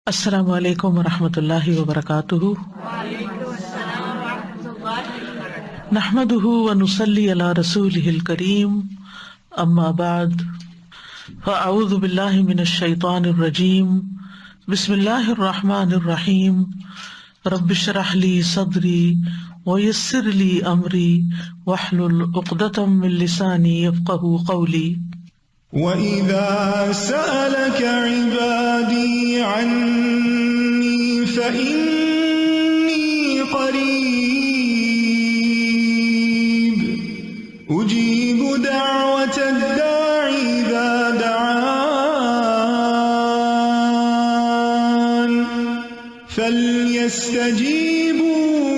السلام علیکم ورحمۃ اللہ وبرکاتہ۔ نحمده ونصلی علی رسولہ الکریم، اما بعد، فاعوذ باللہ من الشیطان الرجیم، بسم اللہ الرحمن الرحیم، رب اشرح لی صدری ویسر لی امری واحلل عقدۃ من لسانی یفقہوا قولی۔ وَإِذَا سَأَلَكَ عِبَادِي عَنِّي فَإِنِّي قَرِيبٌ أُجِيبُ دَعْوَةَ الدَّاعِ إِذَا دَعَانِ فَلْيَسْتَجِيبُوا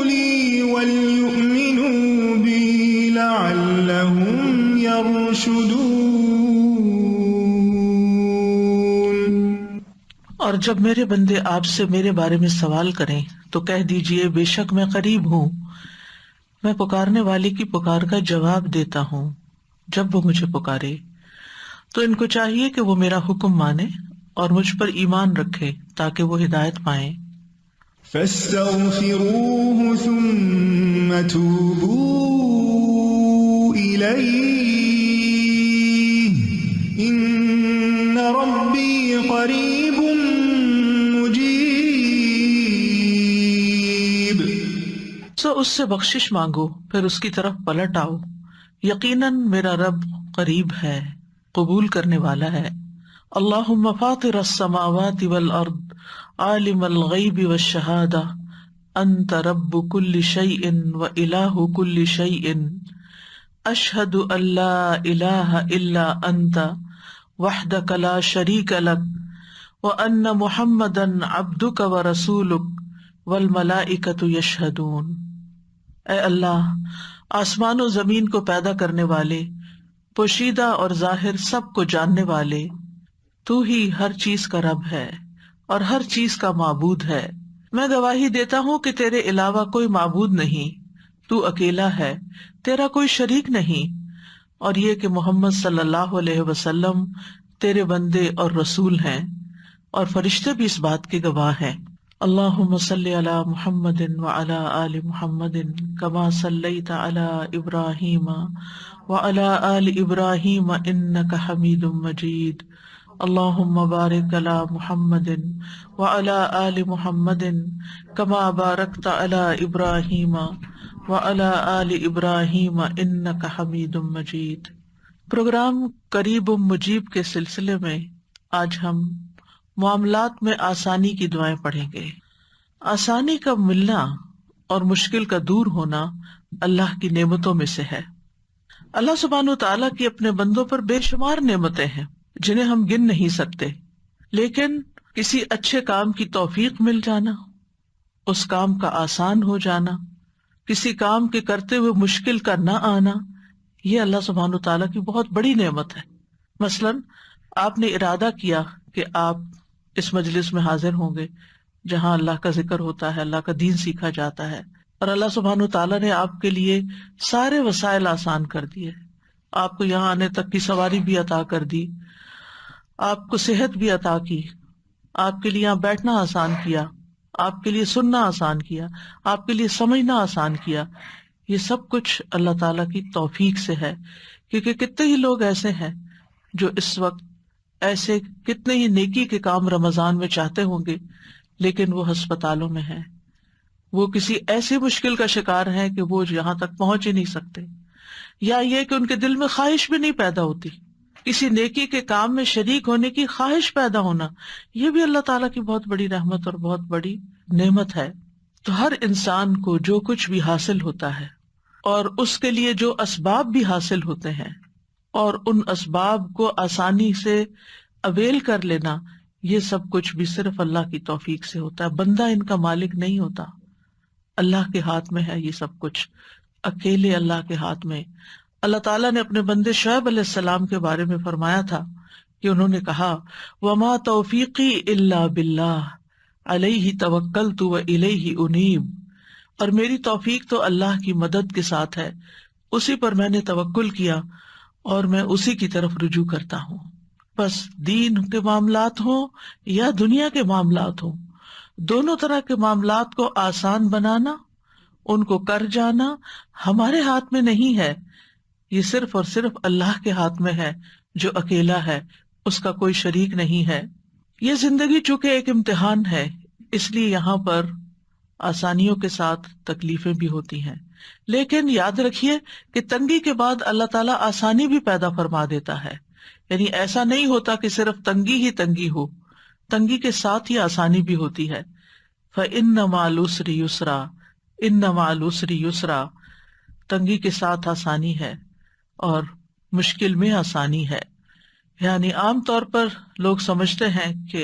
لِي وَلْيُؤْمِنُوا بِي لَعَلَّهُمْ يَرْشُدُونَ۔ اور جب میرے بندے آپ سے میرے بارے میں سوال کریں تو کہہ دیجئے بے شک میں قریب ہوں، میں پکارنے والے کی پکار کا جواب دیتا ہوں جب وہ مجھے پکارے۔ تو ان کو چاہیے کہ وہ میرا حکم مانے اور مجھ پر ایمان رکھے تاکہ وہ ہدایت پائیں۔ فَاسْتَغْفِرُوهُ ثُمَّ تُوبُوا إِلَيْهِ إِنَّ رَبِّي قَرِيبٌ مُجِيبٌ۔ سو اس سے بخشش مانگو، پھر اس کی طرف پلٹ آؤ، یقیناً میرا رب قریب ہے، قبول کرنے والا ہے۔ اللہم فاطر السماوات والارض عالم الغیب والشہادہ انت رب کل شیء والہ کل شیء اشہد ان لا الہ الا انت وحدک لا شریک لک وان محمدا عبدک ورسولک والملائکۃ یشہدون۔ اے اللہ، آسمان و زمین کو پیدا کرنے والے، پوشیدہ اور ظاہر سب کو جاننے والے، تو ہی ہر چیز کا رب ہے اور ہر چیز کا معبود ہے۔ میں گواہی دیتا ہوں کہ تیرے علاوہ کوئی معبود نہیں، تو اکیلا ہے، تیرا کوئی شریک نہیں، اور یہ کہ محمد صلی اللہ علیہ وسلم تیرے بندے اور رسول ہیں، اور فرشتے بھی اس بات کے گواہ ہیں۔ اللہم صلی علی محمد وعلی آل محمد کما صلیت علی ابراہیم وعلی آل ابراہیم انک حمید مجید۔ اللہم بارک علی محمد وعلی آل محمد کما بارکت علی ابراہیم وعلی آل ابراہیم انک حمید مجید۔ پروگرام قریب مجیب کے سلسلے میں آج ہم معاملات میں آسانی کی دعائیں پڑھیں گے۔ آسانی کا ملنا اور مشکل کا دور ہونا اللہ کی نعمتوں میں سے ہے۔ اللہ سبحانہ وتعالیٰ کی اپنے بندوں پر بے شمار نعمتیں ہیں جنہیں ہم گن نہیں سکتے، لیکن کسی اچھے کام کی توفیق مل جانا، اس کام کا آسان ہو جانا، کسی کام کے کرتے ہوئے مشکل کا نہ آنا، یہ اللہ سبحانہ وتعالیٰ کی بہت بڑی نعمت ہے۔ مثلاً آپ نے ارادہ کیا کہ آپ اس مجلس میں حاضر ہوں گے جہاں اللہ کا ذکر ہوتا ہے، اللہ کا دین سیکھا جاتا ہے، اور اللہ سبحانہ وتعالیٰ نے آپ کے لیے سارے وسائل آسان کر دیے، آپ کو یہاں آنے تک کی سواری بھی عطا کر دی، آپ کو صحت بھی عطا کی، آپ کے لیے یہاں بیٹھنا آسان کیا، آپ کے لیے سننا آسان کیا، آپ کے لیے سمجھنا آسان کیا۔ یہ سب کچھ اللہ تعالیٰ کی توفیق سے ہے، کیونکہ کتنے ہی لوگ ایسے ہیں جو اس وقت ایسے کتنے ہی نیکی کے کام رمضان میں چاہتے ہوں گے، لیکن وہ ہسپتالوں میں ہیں، وہ کسی ایسی مشکل کا شکار ہیں کہ وہ یہاں تک پہنچ ہی نہیں سکتے، یا یہ کہ ان کے دل میں خواہش بھی نہیں پیدا ہوتی، کسی نیکی کے کام میں شریک ہونے کی خواہش پیدا ہونا، یہ بھی اللہ تعالیٰ کی بہت بڑی رحمت اور بہت بڑی نعمت ہے۔ تو ہر انسان کو جو کچھ بھی حاصل ہوتا ہے اور اس کے لیے جو اسباب بھی حاصل ہوتے ہیں، اور ان اسباب کو آسانی سے اویل کر لینا، یہ سب کچھ بھی صرف اللہ کی توفیق سے ہوتا ہے، بندہ ان کا مالک نہیں ہوتا، اللہ کے ہاتھ میں ہے یہ سب کچھ، اکیلے اللہ کے ہاتھ میں۔ اللہ تعالیٰ نے اپنے بندے شعیب علیہ السلام کے بارے میں فرمایا تھا کہ انہوں نے کہا وَمَا تَوْفِيقِي إِلَّا بِاللَّهِ عَلَيْهِ تَوَكَّلْتُ وَإِلَيْهِ أُنِيبُ، اور میری توفیق تو اللہ کی مدد کے ساتھ ہے، اسی پر میں نے توکل کیا اور میں اسی کی طرف رجوع کرتا ہوں۔ بس دین کے معاملات ہوں یا دنیا کے معاملات ہوں، دونوں طرح کے معاملات کو آسان بنانا، ان کو کر جانا ہمارے ہاتھ میں نہیں ہے، یہ صرف اور صرف اللہ کے ہاتھ میں ہے جو اکیلا ہے، اس کا کوئی شریک نہیں ہے۔ یہ زندگی چونکہ ایک امتحان ہے، اس لیے یہاں پر آسانیوں کے ساتھ تکلیفیں بھی ہوتی ہیں، لیکن یاد رکھیے کہ تنگی کے بعد اللہ تعالیٰ آسانی بھی پیدا فرما دیتا ہے، یعنی ایسا نہیں ہوتا کہ صرف تنگی ہی تنگی ہو، تنگی کے ساتھ ہی آسانی بھی ہوتی ہے۔ فَإِنَّ مَعَ الْعُسْرِ يُسْرًا، إِنَّ مَعَ الْعُسْرِ يُسْرًا، تنگی کے ساتھ آسانی ہے اور مشکل میں آسانی ہے۔ یعنی عام طور پر لوگ سمجھتے ہیں کہ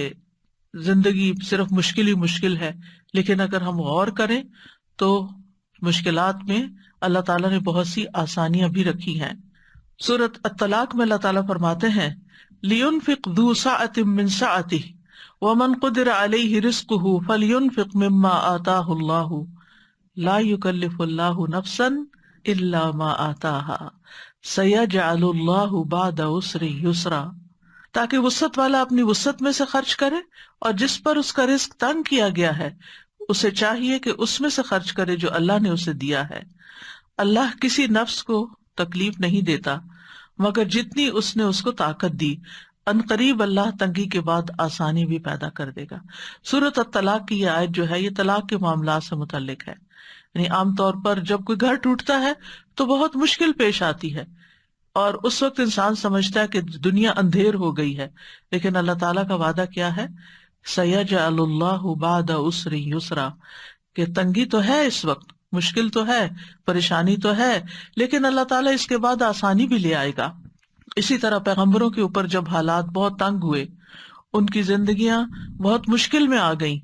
زندگی صرف مشکل ہی مشکل ہے، لیکن اگر ہم غور کریں تو مشکلات میں اللہ تعالیٰ نے بہت سی آسانیاں بھی رکھی ہیں۔ سورۃ الطلاق میں اللہ تعالیٰ فرماتے ہیں لِيُنْفِقْ ذُو سَعَةٍ مِّن سَعَتِهِ وَمَنْ قُدِرَ عَلَيْهِ رِزْقُهُ فَلْيُنْفِقْ مِمَّا آتَاهُ اللَّهُ لَا يُكَلِّفُ اللَّهُ نَفْسًا إِلَّا مَا آتَاهَا سَيَجْعَلُ اللَّهُ بَعْدَ عُسْرٍ يُسْرًا، تاکہ وسعت والا اپنی وسعت میں سے خرچ کرے، اور جس پر اس کا رزق تنگ کیا گیا ہے اسے چاہیے کہ اس میں سے خرچ کرے جو اللہ نے اسے دیا ہے۔ اللہ کسی نفس کو تکلیف نہیں دیتا مگر جتنی اس نے اس کو طاقت دی، ان قریب اللہ تنگی کے بعد آسانی بھی پیدا کر دے گا۔ سورۃ الطلاق کی یہ آیت جو ہے یہ طلاق کے معاملات سے متعلق ہے، یعنی عام طور پر جب کوئی گھر ٹوٹتا ہے تو بہت مشکل پیش آتی ہے، اور اس وقت انسان سمجھتا ہے کہ دنیا اندھیر ہو گئی ہے، لیکن اللہ تعالیٰ کا وعدہ کیا ہے، سَيَجْعَلُ اللَّهُ بَعْدَ عُسْرٍ يُسْرًا، کہ تنگی تو ہے، اس وقت مشکل تو ہے، پریشانی تو ہے، لیکن اللہ تعالیٰ اس کے بعد آسانی بھی لے آئے گا۔ اسی طرح پیغمبروں کے اوپر جب حالات بہت تنگ ہوئے، ان کی زندگیاں بہت مشکل میں آ گئیں،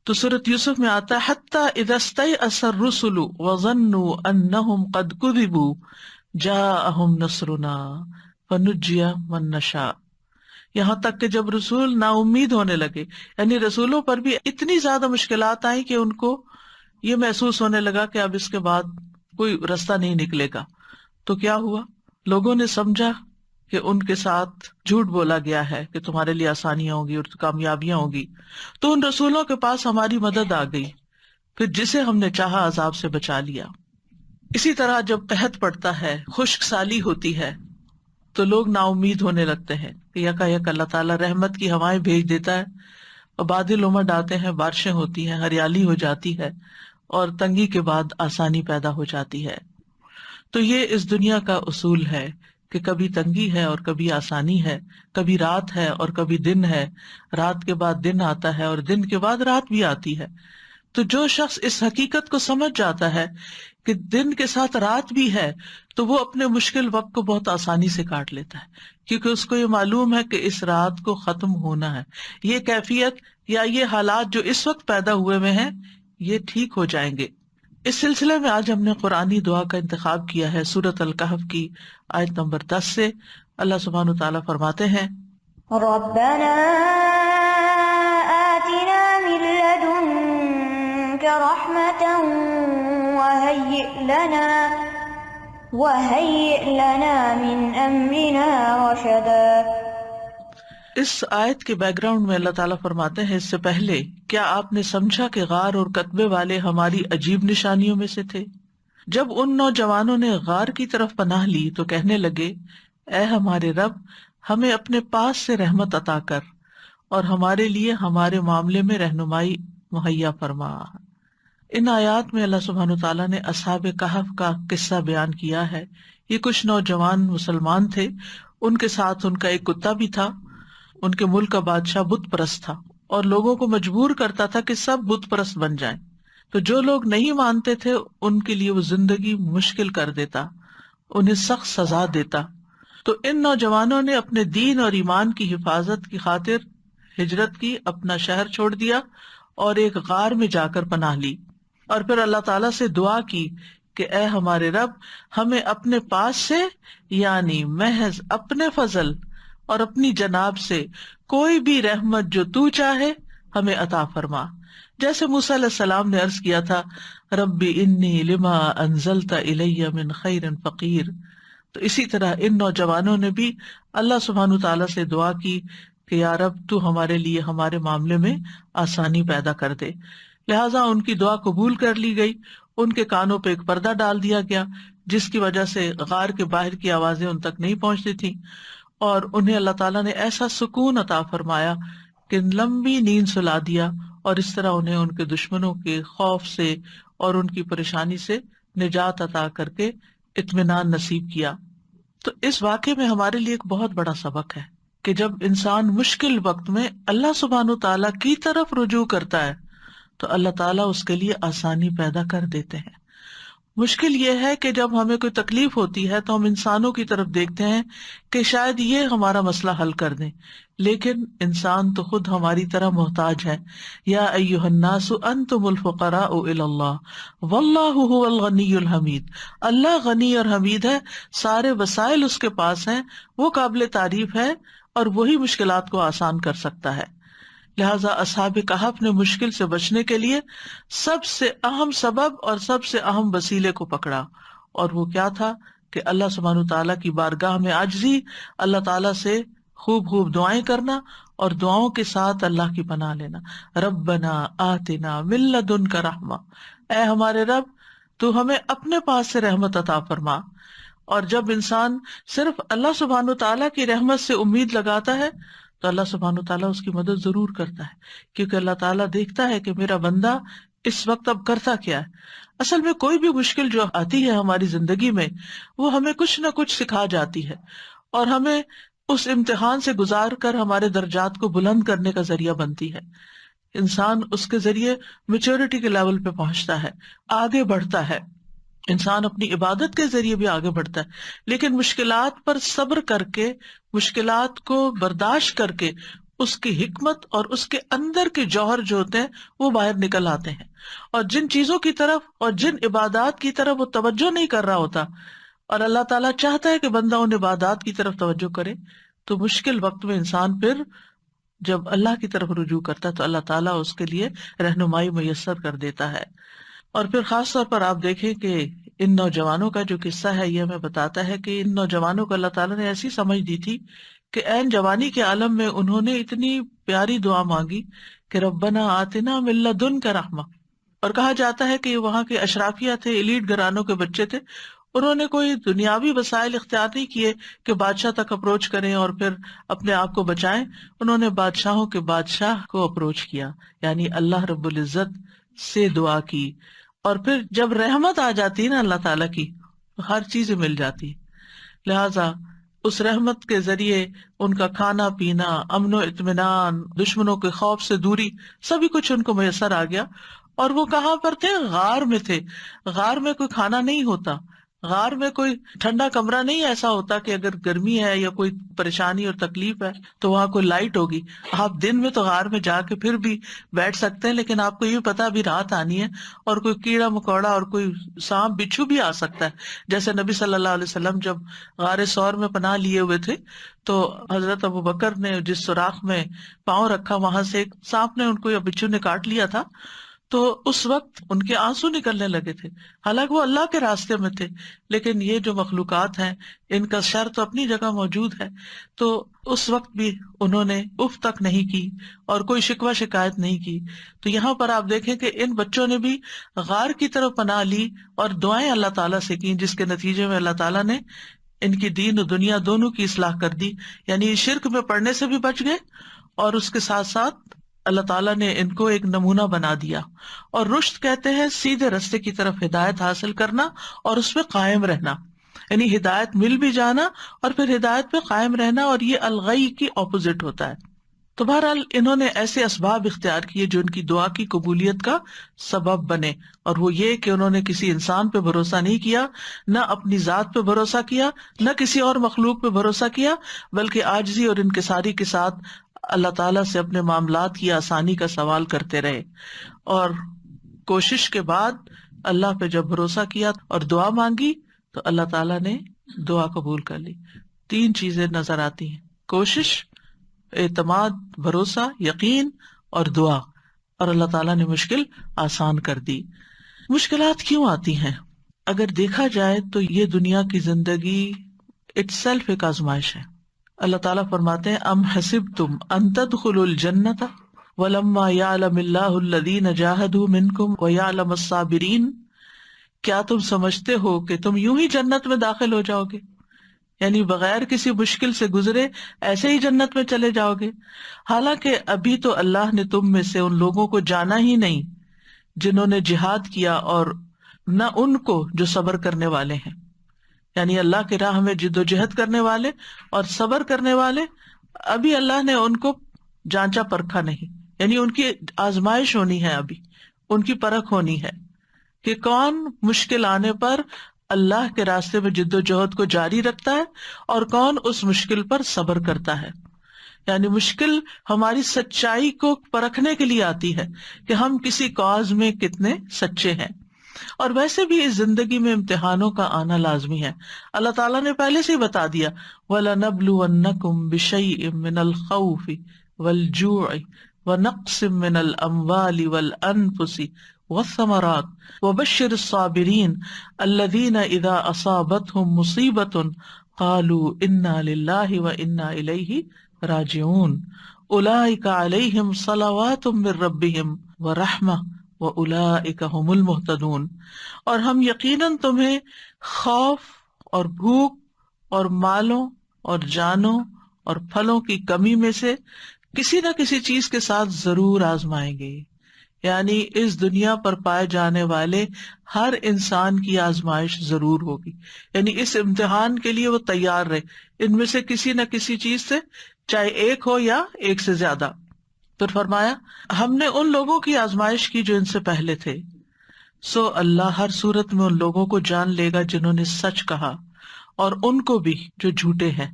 تو سورۃ یوسف میں آتا ہے حَتَّى إِذَا اسْتَيْأَسَ الرُّسُلُ وَظَنُّوا أَنَّهُمْ قَدْ كُذِبُوا جَاءَهُمْ نَصْرُنَا فَنُجِّيَ مَن نَّشَاءُ، یہاں تک کہ جب رسول نا امید ہونے لگے، یعنی رسولوں پر بھی اتنی زیادہ مشکلات آئیں کہ ان کو یہ محسوس ہونے لگا کہ اب اس کے بعد کوئی راستہ نہیں نکلے گا، تو کیا ہوا، لوگوں نے سمجھا کہ ان کے ساتھ جھوٹ بولا گیا ہے کہ تمہارے لیے آسانیاں ہوں گی اور کامیابیاں ہوں گی، تو ان رسولوں کے پاس ہماری مدد آ گئی، پھر جسے ہم نے چاہا عذاب سے بچا لیا۔ اسی طرح جب قحط پڑتا ہے، خشک سالی ہوتی ہے، تو لوگ نا امید ہونے لگتے ہیں کہ یکا یک اللہ تعالیٰ رحمت کی ہوائیں بھیج دیتا ہے اور بادل امڈ آتے ہیں، بارشیں ہوتی ہیں، ہریالی ہو جاتی ہے، اور تنگی کے بعد آسانی پیدا ہو جاتی ہے۔ تو یہ اس دنیا کا اصول ہے کہ کبھی تنگی ہے اور کبھی آسانی ہے، کبھی رات ہے اور کبھی دن ہے، رات کے بعد دن آتا ہے اور دن کے بعد رات بھی آتی ہے۔ تو جو شخص اس حقیقت کو سمجھ جاتا ہے کہ دن کے ساتھ رات بھی ہے، تو وہ اپنے مشکل وقت کو بہت آسانی سے کاٹ لیتا ہے، کیونکہ اس کو یہ معلوم ہے کہ اس رات کو ختم ہونا ہے، یہ کیفیت یا یہ حالات جو اس وقت پیدا ہوئے ہوئے ہیں یہ ٹھیک ہو جائیں گے۔ اس سلسلے میں آج ہم نے قرآنی دعا کا انتخاب کیا ہے سورۃ الکہف کی آیت نمبر 10 سے۔ اللہ سبحانہ وتعالیٰ فرماتے ہیں ربنا آتنا من لدنك رحمة وهيئ لنا من أمرنا رشدا۔ اس آیت کے بیک گراؤنڈ میں اللہ تعالیٰ فرماتے ہیں اس سے پہلے کیا آپ نے سمجھا کہ غار اور قطبے والے ہماری عجیب نشانیوں میں سے تھے؟ جب ان نوجوانوں نے غار کی طرف پناہ لی تو کہنے لگے، اے ہمارے رب، ہمیں اپنے پاس سے رحمت عطا کر اور ہمارے لیے ہمارے معاملے میں رہنمائی مہیا فرما۔ ان آیات میں اللہ سبحانہ تعالیٰ نے اصحاب کہف کا قصہ بیان کیا ہے۔ یہ کچھ نوجوان مسلمان تھے، ان کے ساتھ ان کا ایک کتا بھی تھا۔ ان کے ملک کا بادشاہ بت پرست تھا اور لوگوں کو مجبور کرتا تھا کہ سب بت پرست بن جائیں، تو جو لوگ نہیں مانتے تھے ان کے لیے وہ زندگی مشکل کر دیتا، انہیں سخت سزا دیتا۔ تو ان نوجوانوں نے اپنے دین اور ایمان کی حفاظت کی خاطر ہجرت کی، اپنا شہر چھوڑ دیا اور ایک غار میں جا کر پناہ لی، اور پھر اللہ تعالیٰ سے دعا کی کہ اے ہمارے رب، ہمیں اپنے پاس سے یعنی محض اپنے فضل اور اپنی جناب سے کوئی بھی رحمت جو تو چاہے ہمیں عطا فرما، جیسے موسیٰ علیہ السلام نے عرض کیا تھا، رب انی لما انزلت الی من خیر فقیر، تو اسی طرح ان نوجوانوں نے بھی اللہ سبحانہ تعالیٰ سے دعا کی کہ یا رب تو ہمارے لیے ہمارے معاملے میں آسانی پیدا کر دے، لہٰذا ان کی دعا قبول کر لی گئی، ان کے کانوں پہ ایک پردہ ڈال دیا گیا جس کی وجہ سے غار کے باہر کی آوازیں ان تک نہیں پہنچتی تھیں، اور انہیں اللہ تعالیٰ نے ایسا سکون عطا فرمایا کہ لمبی نیند سلا دیا، اور اس طرح انہیں ان کے دشمنوں کے خوف سے اور ان کی پریشانی سے نجات عطا کر کے اطمینان نصیب کیا۔ تو اس واقعے میں ہمارے لیے ایک بہت بڑا سبق ہے کہ جب انسان مشکل وقت میں اللہ سبحانہ تعالیٰ کی طرف رجوع کرتا ہے تو اللہ تعالیٰ اس کے لیے آسانی پیدا کر دیتے ہیں۔ مشکل یہ ہے کہ جب ہمیں کوئی تکلیف ہوتی ہے تو ہم انسانوں کی طرف دیکھتے ہیں کہ شاید یہ ہمارا مسئلہ حل کر دیں، لیکن انسان تو خود ہماری طرح محتاج ہے۔ یا ایھا الناس انتم الفقراء الی اللہ واللہ ھو الغنی الحمید، اللہ غنی اور حمید ہے، سارے وسائل اس کے پاس ہیں، وہ قابل تعریف ہے اور وہی مشکلات کو آسان کر سکتا ہے۔ لہٰذا اصحاب کہف نے مشکل سے بچنے کے لیے سب سے اہم سبب اور سب سے اہم وسیلے کو پکڑا، اور وہ کیا تھا کہ اللہ سبحانہ تعالیٰ کی بارگاہ میں عاجزی، اللہ تعالیٰ سے خوب خوب دعائیں کرنا اور دعاؤں کے ساتھ اللہ کی پناہ لینا۔ ربنا آتنا من لدنک رحمہ، اے ہمارے رب تو ہمیں اپنے پاس سے رحمت عطا فرما۔ اور جب انسان صرف اللہ سبحانہ تعالیٰ کی رحمت سے امید لگاتا ہے تو اللہ سبحانہ تعالیٰ اس کی مدد ضرور کرتا ہے، کیونکہ اللہ تعالیٰ دیکھتا ہے کہ میرا بندہ اس وقت اب کرتا کیا ہے۔ اصل میں کوئی بھی مشکل جو آتی ہے ہماری زندگی میں وہ ہمیں کچھ نہ کچھ سکھا جاتی ہے، اور ہمیں اس امتحان سے گزار کر ہمارے درجات کو بلند کرنے کا ذریعہ بنتی ہے۔ انسان اس کے ذریعے میچورٹی کے لیول پہ پہنچتا ہے، آگے بڑھتا ہے، انسان اپنی عبادت کے ذریعے بھی آگے بڑھتا ہے، لیکن مشکلات پر صبر کر کے، مشکلات کو برداشت کر کے اس کی حکمت اور اس کے اندر کے جوہر جو ہوتے ہیں وہ باہر نکل آتے ہیں، اور جن چیزوں کی طرف اور جن عبادات کی طرف وہ توجہ نہیں کر رہا ہوتا اور اللہ تعالیٰ چاہتا ہے کہ بندہ ان عبادات کی طرف توجہ کرے، تو مشکل وقت میں انسان پھر جب اللہ کی طرف رجوع کرتا ہے تو اللہ تعالیٰ اس کے لیے رہنمائی میسر کر دیتا ہے۔ اور پھر خاص طور پر آپ دیکھیں کہ ان نوجوانوں کا جو قصہ ہے یہ ہمیں بتاتا ہے کہ ان نوجوانوں کو اللہ تعالیٰ نے ایسی سمجھ دی تھی کہ عین جوانی کے عالم میں انہوں نے اتنی پیاری دعا مانگی کہ ربنا آتنا من لدنک رحمہ، اور کہا جاتا ہے کہ وہاں کے اشرافیہ تھے، ایلیٹ گھرانوں کے بچے تھے، انہوں نے کوئی دنیاوی وسائل اختیار نہیں کیے کہ بادشاہ تک اپروچ کریں اور پھر اپنے آپ کو بچائیں، انہوں نے بادشاہوں کے بادشاہ کو اپروچ کیا، یعنی اللہ رب العزت سے دعا کی، اور پھر جب رحمت آ جاتی ہے نا اللہ تعالیٰ کی تو ہر چیز مل جاتی ہے۔ لہٰذا اس رحمت کے ذریعے ان کا کھانا پینا، امن و اطمینان، دشمنوں کے خوف سے دوری، سبھی کچھ ان کو میسر آ گیا۔ اور وہ کہاں پر تھے؟ غار میں تھے۔ غار میں کوئی کھانا نہیں ہوتا، غار میں کوئی ٹھنڈا کمرہ نہیں ایسا ہوتا کہ اگر گرمی ہے یا کوئی پریشانی اور تکلیف ہے تو وہاں کوئی لائٹ ہوگی۔ آپ دن میں تو غار میں جا کے پھر بھی بیٹھ سکتے ہیں، لیکن آپ کو یہ پتا بھی رات آنی ہے اور کوئی کیڑا مکوڑا اور کوئی سانپ بچھو بھی آ سکتا ہے۔ جیسے نبی صلی اللہ علیہ وسلم جب غار ثور میں پناہ لیے ہوئے تھے تو حضرت ابو بکر نے جس سوراخ میں پاؤں رکھا وہاں سے ایک سانپ نے ان کو یا بچھو نے کاٹ لیا تھا، تو اس وقت ان کے آنسو نکلنے لگے تھے، حالانکہ وہ اللہ کے راستے میں تھے، لیکن یہ جو مخلوقات ہیں ان کا شر تو اپنی جگہ موجود ہے۔ تو اس وقت بھی انہوں نے اف تک نہیں کی اور کوئی شکوہ شکایت نہیں کی۔ تو یہاں پر آپ دیکھیں کہ ان بچوں نے بھی غار کی طرف پناہ لی اور دعائیں اللہ تعالیٰ سے کی، جس کے نتیجے میں اللہ تعالیٰ نے ان کی دین و دنیا دونوں کی اصلاح کر دی، یعنی شرک میں پڑنے سے بھی بچ گئے اور اس کے ساتھ ساتھ اللہ تعالیٰ نے ان کو ایک نمونہ بنا دیا۔ اور رشد کہتے ہیں سیدھے رستے کی طرف ہدایت حاصل کرنا اور اس پہ قائم رہنا، یعنی ہدایت مل بھی جانا اور پھر ہدایت پہ قائم رہنا، اور یہ الغی کی اپوزٹ ہوتا ہے۔ تو بہرحال انہوں نے ایسے اسباب اختیار کیے جو ان کی دعا کی قبولیت کا سبب بنے، اور وہ یہ کہ انہوں نے کسی انسان پہ بھروسہ نہیں کیا، نہ اپنی ذات پہ بھروسہ کیا، نہ کسی اور مخلوق پہ بھروسہ کیا، بلکہ عاجزی اور انکساری کے ساتھ اللہ تعالیٰ سے اپنے معاملات کی آسانی کا سوال کرتے رہے، اور کوشش کے بعد اللہ پہ جب بھروسہ کیا اور دعا مانگی تو اللہ تعالیٰ نے دعا قبول کر لی۔ 3 چیزیں نظر آتی ہیں: کوشش، اعتماد، بھروسہ، یقین اور دعا، اور اللہ تعالیٰ نے مشکل آسان کر دی۔ مشکلات کیوں آتی ہیں؟ اگر دیکھا جائے تو یہ دنیا کی زندگی اٹس سیلف ایک آزمائش ہے. اللہ تعالیٰ فرماتے ہیں ام حسبتم ان تدخلوا الجنۃ ولما یعلم اللہ الذین جاہدوا منکم ویعلم الصابرین، کیا تم سمجھتے ہو کہ تم یوں ہی جنت میں داخل ہو جاؤ گے، یعنی بغیر کسی مشکل سے گزرے ایسے ہی جنت میں چلے جاؤ گے، حالانکہ ابھی تو اللہ نے تم میں سے ان لوگوں کو جانا ہی نہیں جنہوں نے جہاد کیا، اور نہ ان کو جو صبر کرنے والے ہیں. یعنی اللہ کی راہ میں جد و جہد کرنے والے اور صبر کرنے والے ابھی اللہ نے ان کو جانچا پرکھا نہیں، یعنی ان کی آزمائش ہونی ہے، ابھی ان کی پرکھ ہونی ہے کہ کون مشکل آنے پر اللہ کے راستے میں جد و جہد کو جاری رکھتا ہے اور کون اس مشکل پر صبر کرتا ہے. یعنی مشکل ہماری سچائی کو پرکھنے کے لیے آتی ہے کہ ہم کسی کاز میں کتنے سچے ہیں. اور ویسے بھی اس زندگی میں امتحانوں کا آنا لازمی ہے. اللہ تعالیٰ نے پہلے سے ہی بتا دیا وَلَنَبْلُوَنَّكُمْ بِشَيْءٍ مِّنَ الْخَوْفِ وَالْجُوعِ وَنَقْصٍ مِّنَ الْأَمْوَالِ وَالْأَنفُسِ وَالثَّمَرَاتِ وَبَشِّرِ الصَّابِرِينَ الَّذِينَ إِذَا أَصَابَتْهُمْ مُصِيبَةٌ قَالُوا إِنَّا لِلَّهِ وَإِنَّا إِلَيْهِ راجعون أُولَئِكَ عَلَيْهِمْ صَلَوَاتٌ مِّن رَّبِّهِمْ وَرَحْمَةٌ وَأُولَئِكَ هُمُ الْمُهْتَدُونَ. اور ہم یقیناً تمہیں خوف اور بھوک اور مالوں اور جانوں اور پھلوں کی کمی میں سے کسی نہ کسی چیز کے ساتھ ضرور آزمائیں گے. یعنی اس دنیا پر پائے جانے والے ہر انسان کی آزمائش ضرور ہوگی، یعنی اس امتحان کے لیے وہ تیار رہے، ان میں سے کسی نہ کسی چیز سے، چاہے ایک ہو یا ایک سے زیادہ. پھر فرمایا ہم نے ان لوگوں کی آزمائش کی جو ان سے پہلے تھے، سو اللہ ہر صورت میں ان لوگوں کو جان لے گا جنہوں نے سچ کہا، اور ان کو بھی جو جھوٹے ہیں.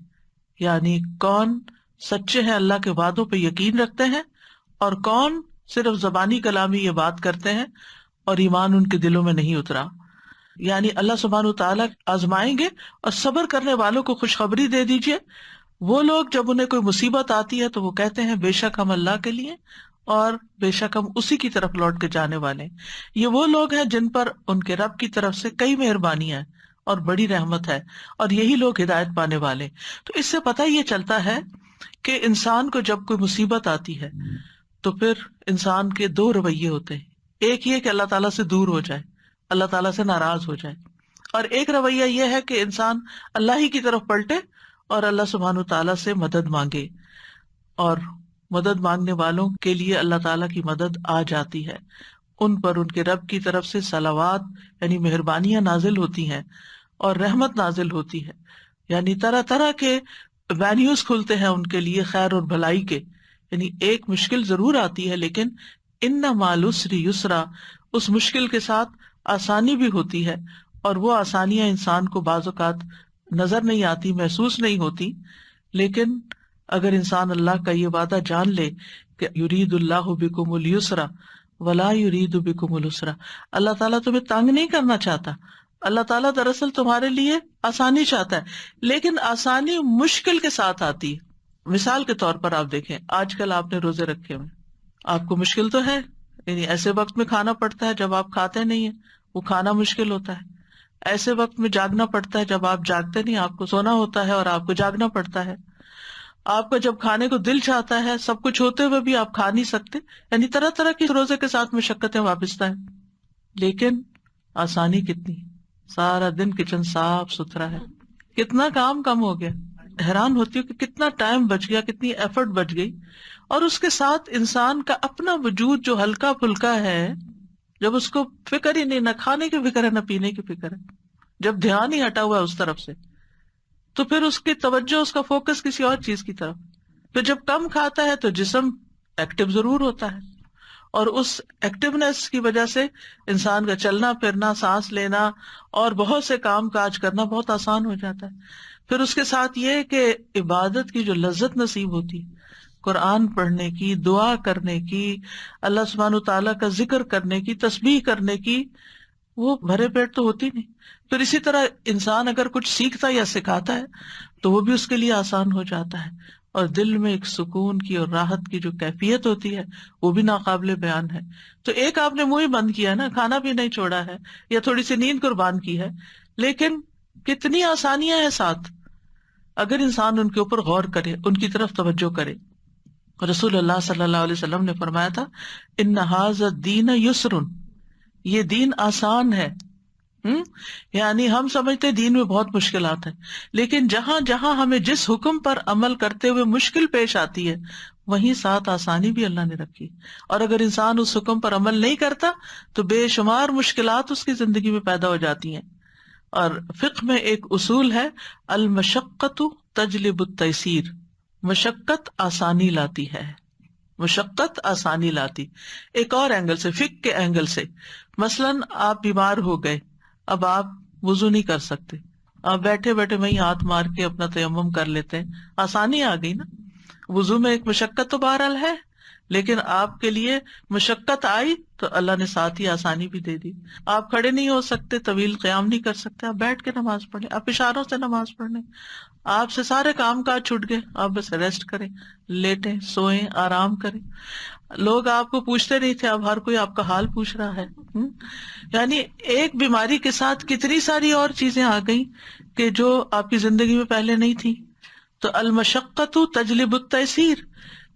یعنی کون سچے ہیں، اللہ کے وعدوں پہ یقین رکھتے ہیں، اور کون صرف زبانی کلامی یہ بات کرتے ہیں اور ایمان ان کے دلوں میں نہیں اترا. یعنی اللہ سبحانہ وتعالیٰ آزمائیں گے، اور صبر کرنے والوں کو خوشخبری دے دیجئے. وہ لوگ جب انہیں کوئی مصیبت آتی ہے تو وہ کہتے ہیں بے شک ہم اللہ کے لیے اور بے شک ہم اسی کی طرف لوٹ کے جانے والے ہیں. یہ وہ لوگ ہیں جن پر ان کے رب کی طرف سے کئی مہربانیاں ہیں اور بڑی رحمت ہے، اور یہی لوگ ہدایت پانے والے. تو اس سے پتہ یہ چلتا ہے کہ انسان کو جب کوئی مصیبت آتی ہے تو پھر انسان کے دو رویے ہوتے ہیں. ایک یہ کہ اللہ تعالیٰ سے دور ہو جائے، اللہ تعالیٰ سے ناراض ہو جائے، اور ایک رویہ یہ ہے کہ انسان اللہ ہی کی طرف پلٹے اور اللہ سبحانہ تعالیٰ سے مدد مانگے. اور مدد مانگنے والوں کے لیے اللہ تعالیٰ کی مدد آ جاتی ہے، ان پر ان کے رب کی طرف سے صلوات یعنی مہربانیاں نازل ہوتی ہیں اور رحمت نازل ہوتی ہے. یعنی طرح طرح کے وینیوز کھلتے ہیں ان کے لیے خیر اور بھلائی کے. یعنی ایک مشکل ضرور آتی ہے، لیکن ان مع العسر یسرا، اس مشکل کے ساتھ آسانی بھی ہوتی ہے، اور وہ آسانیاں انسان کو بعض اوقات نظر نہیں آتی، محسوس نہیں ہوتی. لیکن اگر انسان اللہ کا یہ وعدہ جان لے کہ یرید اللہ بکم اليسر ولا یرید بکم العسر، اللہ تعالیٰ تمہیں تنگ نہیں کرنا چاہتا، اللہ تعالیٰ دراصل تمہارے لیے آسانی چاہتا ہے، لیکن آسانی مشکل کے ساتھ آتی ہے. مثال کے طور پر آپ دیکھیں، آج کل آپ نے روزے رکھے ہوئے، آپ کو مشکل تو ہے، یعنی ایسے وقت میں کھانا پڑتا ہے جب آپ کھاتے نہیں ہیں، وہ کھانا مشکل ہوتا ہے. ایسے وقت میں جاگنا پڑتا ہے جب آپ جاگتے نہیں، آپ کو سونا ہوتا ہے اور آپ کو جاگنا پڑتا ہے. آپ کا جب کھانے کو دل چاہتا ہے، سب کچھ ہوتے ہوئے بھی آپ کھا نہیں سکتے. یعنی طرح طرح کی روزے کے ساتھ مشقتیں وابستہ ہیں. لیکن آسانی کتنی، سارا دن کچن صاف ستھرا ہے، کتنا کام کم ہو گیا. حیران ہوتی ہوں کہ کتنا ٹائم بچ گیا، کتنی ایفرٹ بچ گئی. اور اس کے ساتھ انسان کا اپنا وجود جو ہلکا پھلکا ہے، جب اس کو فکر ہی نہیں، نہ کھانے کی فکر ہے نہ پینے کی فکر ہے، جب دھیان ہی ہٹا ہوا ہے اس طرف سے، تو پھر اس کی توجہ، اس کا فوکس کسی اور چیز کی طرف. پھر جب کم کھاتا ہے تو جسم ایکٹیو ضرور ہوتا ہے، اور اس ایکٹیونیس کی وجہ سے انسان کا چلنا پھرنا، سانس لینا اور بہت سے کام کاج کرنا بہت آسان ہو جاتا ہے. پھر اس کے ساتھ یہ کہ عبادت کی جو لذت نصیب ہوتی ہے، قرآن پڑھنے کی، دعا کرنے کی، اللہ سبحانہ تعالیٰ کا ذکر کرنے کی، تسبیح کرنے کی، وہ بھرے پیٹ تو ہوتی نہیں. پھر اسی طرح انسان اگر کچھ سیکھتا یا سکھاتا ہے تو وہ بھی اس کے لیے آسان ہو جاتا ہے، اور دل میں ایک سکون کی اور راحت کی جو کیفیت ہوتی ہے وہ بھی ناقابل بیان ہے. تو ایک آپ نے منہ ہی بند کیا نا، کھانا بھی نہیں چھوڑا ہے، یا تھوڑی سی نیند قربان کی ہے، لیکن کتنی آسانیاں ہیں ساتھ. اگر انسان ان کے اوپر غور کرے، ان کی طرف توجہ کرے. رسول اللہ صلی اللہ علیہ وسلم نے فرمایا تھا ان ھذا الدین یسر، یہ دین آسان ہے. یعنی ہم سمجھتے دین میں بہت مشکلات ہیں، لیکن جہاں جہاں ہمیں جس حکم پر عمل کرتے ہوئے مشکل پیش آتی ہے وہیں ساتھ آسانی بھی اللہ نے رکھی. اور اگر انسان اس حکم پر عمل نہیں کرتا تو بے شمار مشکلات اس کی زندگی میں پیدا ہو جاتی ہیں. اور فقہ میں ایک اصول ہے المشقۃ تجلب التیسیر، مشقت آسانی لاتی ہے، مشقت آسانی لاتی. ایک اور اینگل سے، فقہ کے اینگل سے، مثلاً آپ بیمار ہو گئے، اب آپ وضو نہیں کر سکتے، آپ بیٹھے بیٹھے وہیں ہاتھ مار کے اپنا تیمم کر لیتے ہیں، آسانی آ گئی نا. وضو میں ایک مشقت تو بہرحال ہے، لیکن آپ کے لیے مشقت آئی تو اللہ نے ساتھ ہی آسانی بھی دے دی. آپ کھڑے نہیں ہو سکتے، طویل قیام نہیں کر سکتے، آپ بیٹھ کے نماز پڑھ لیں، آپ اشاروں سے نماز پڑھ لیں. آپ سے سارے کام کاج چھوٹ گئے، آپ بس ریسٹ کریں، لیٹیں، سوئیں، آرام کریں. لوگ آپ کو پوچھتے نہیں تھے، اب ہر کوئی آپ کا حال پوچھ رہا ہے. یعنی ایک بیماری کے ساتھ کتنی ساری اور چیزیں آ گئیں کہ جو آپ کی زندگی میں پہلے نہیں تھی. تو المشقت تجلب التیسیر،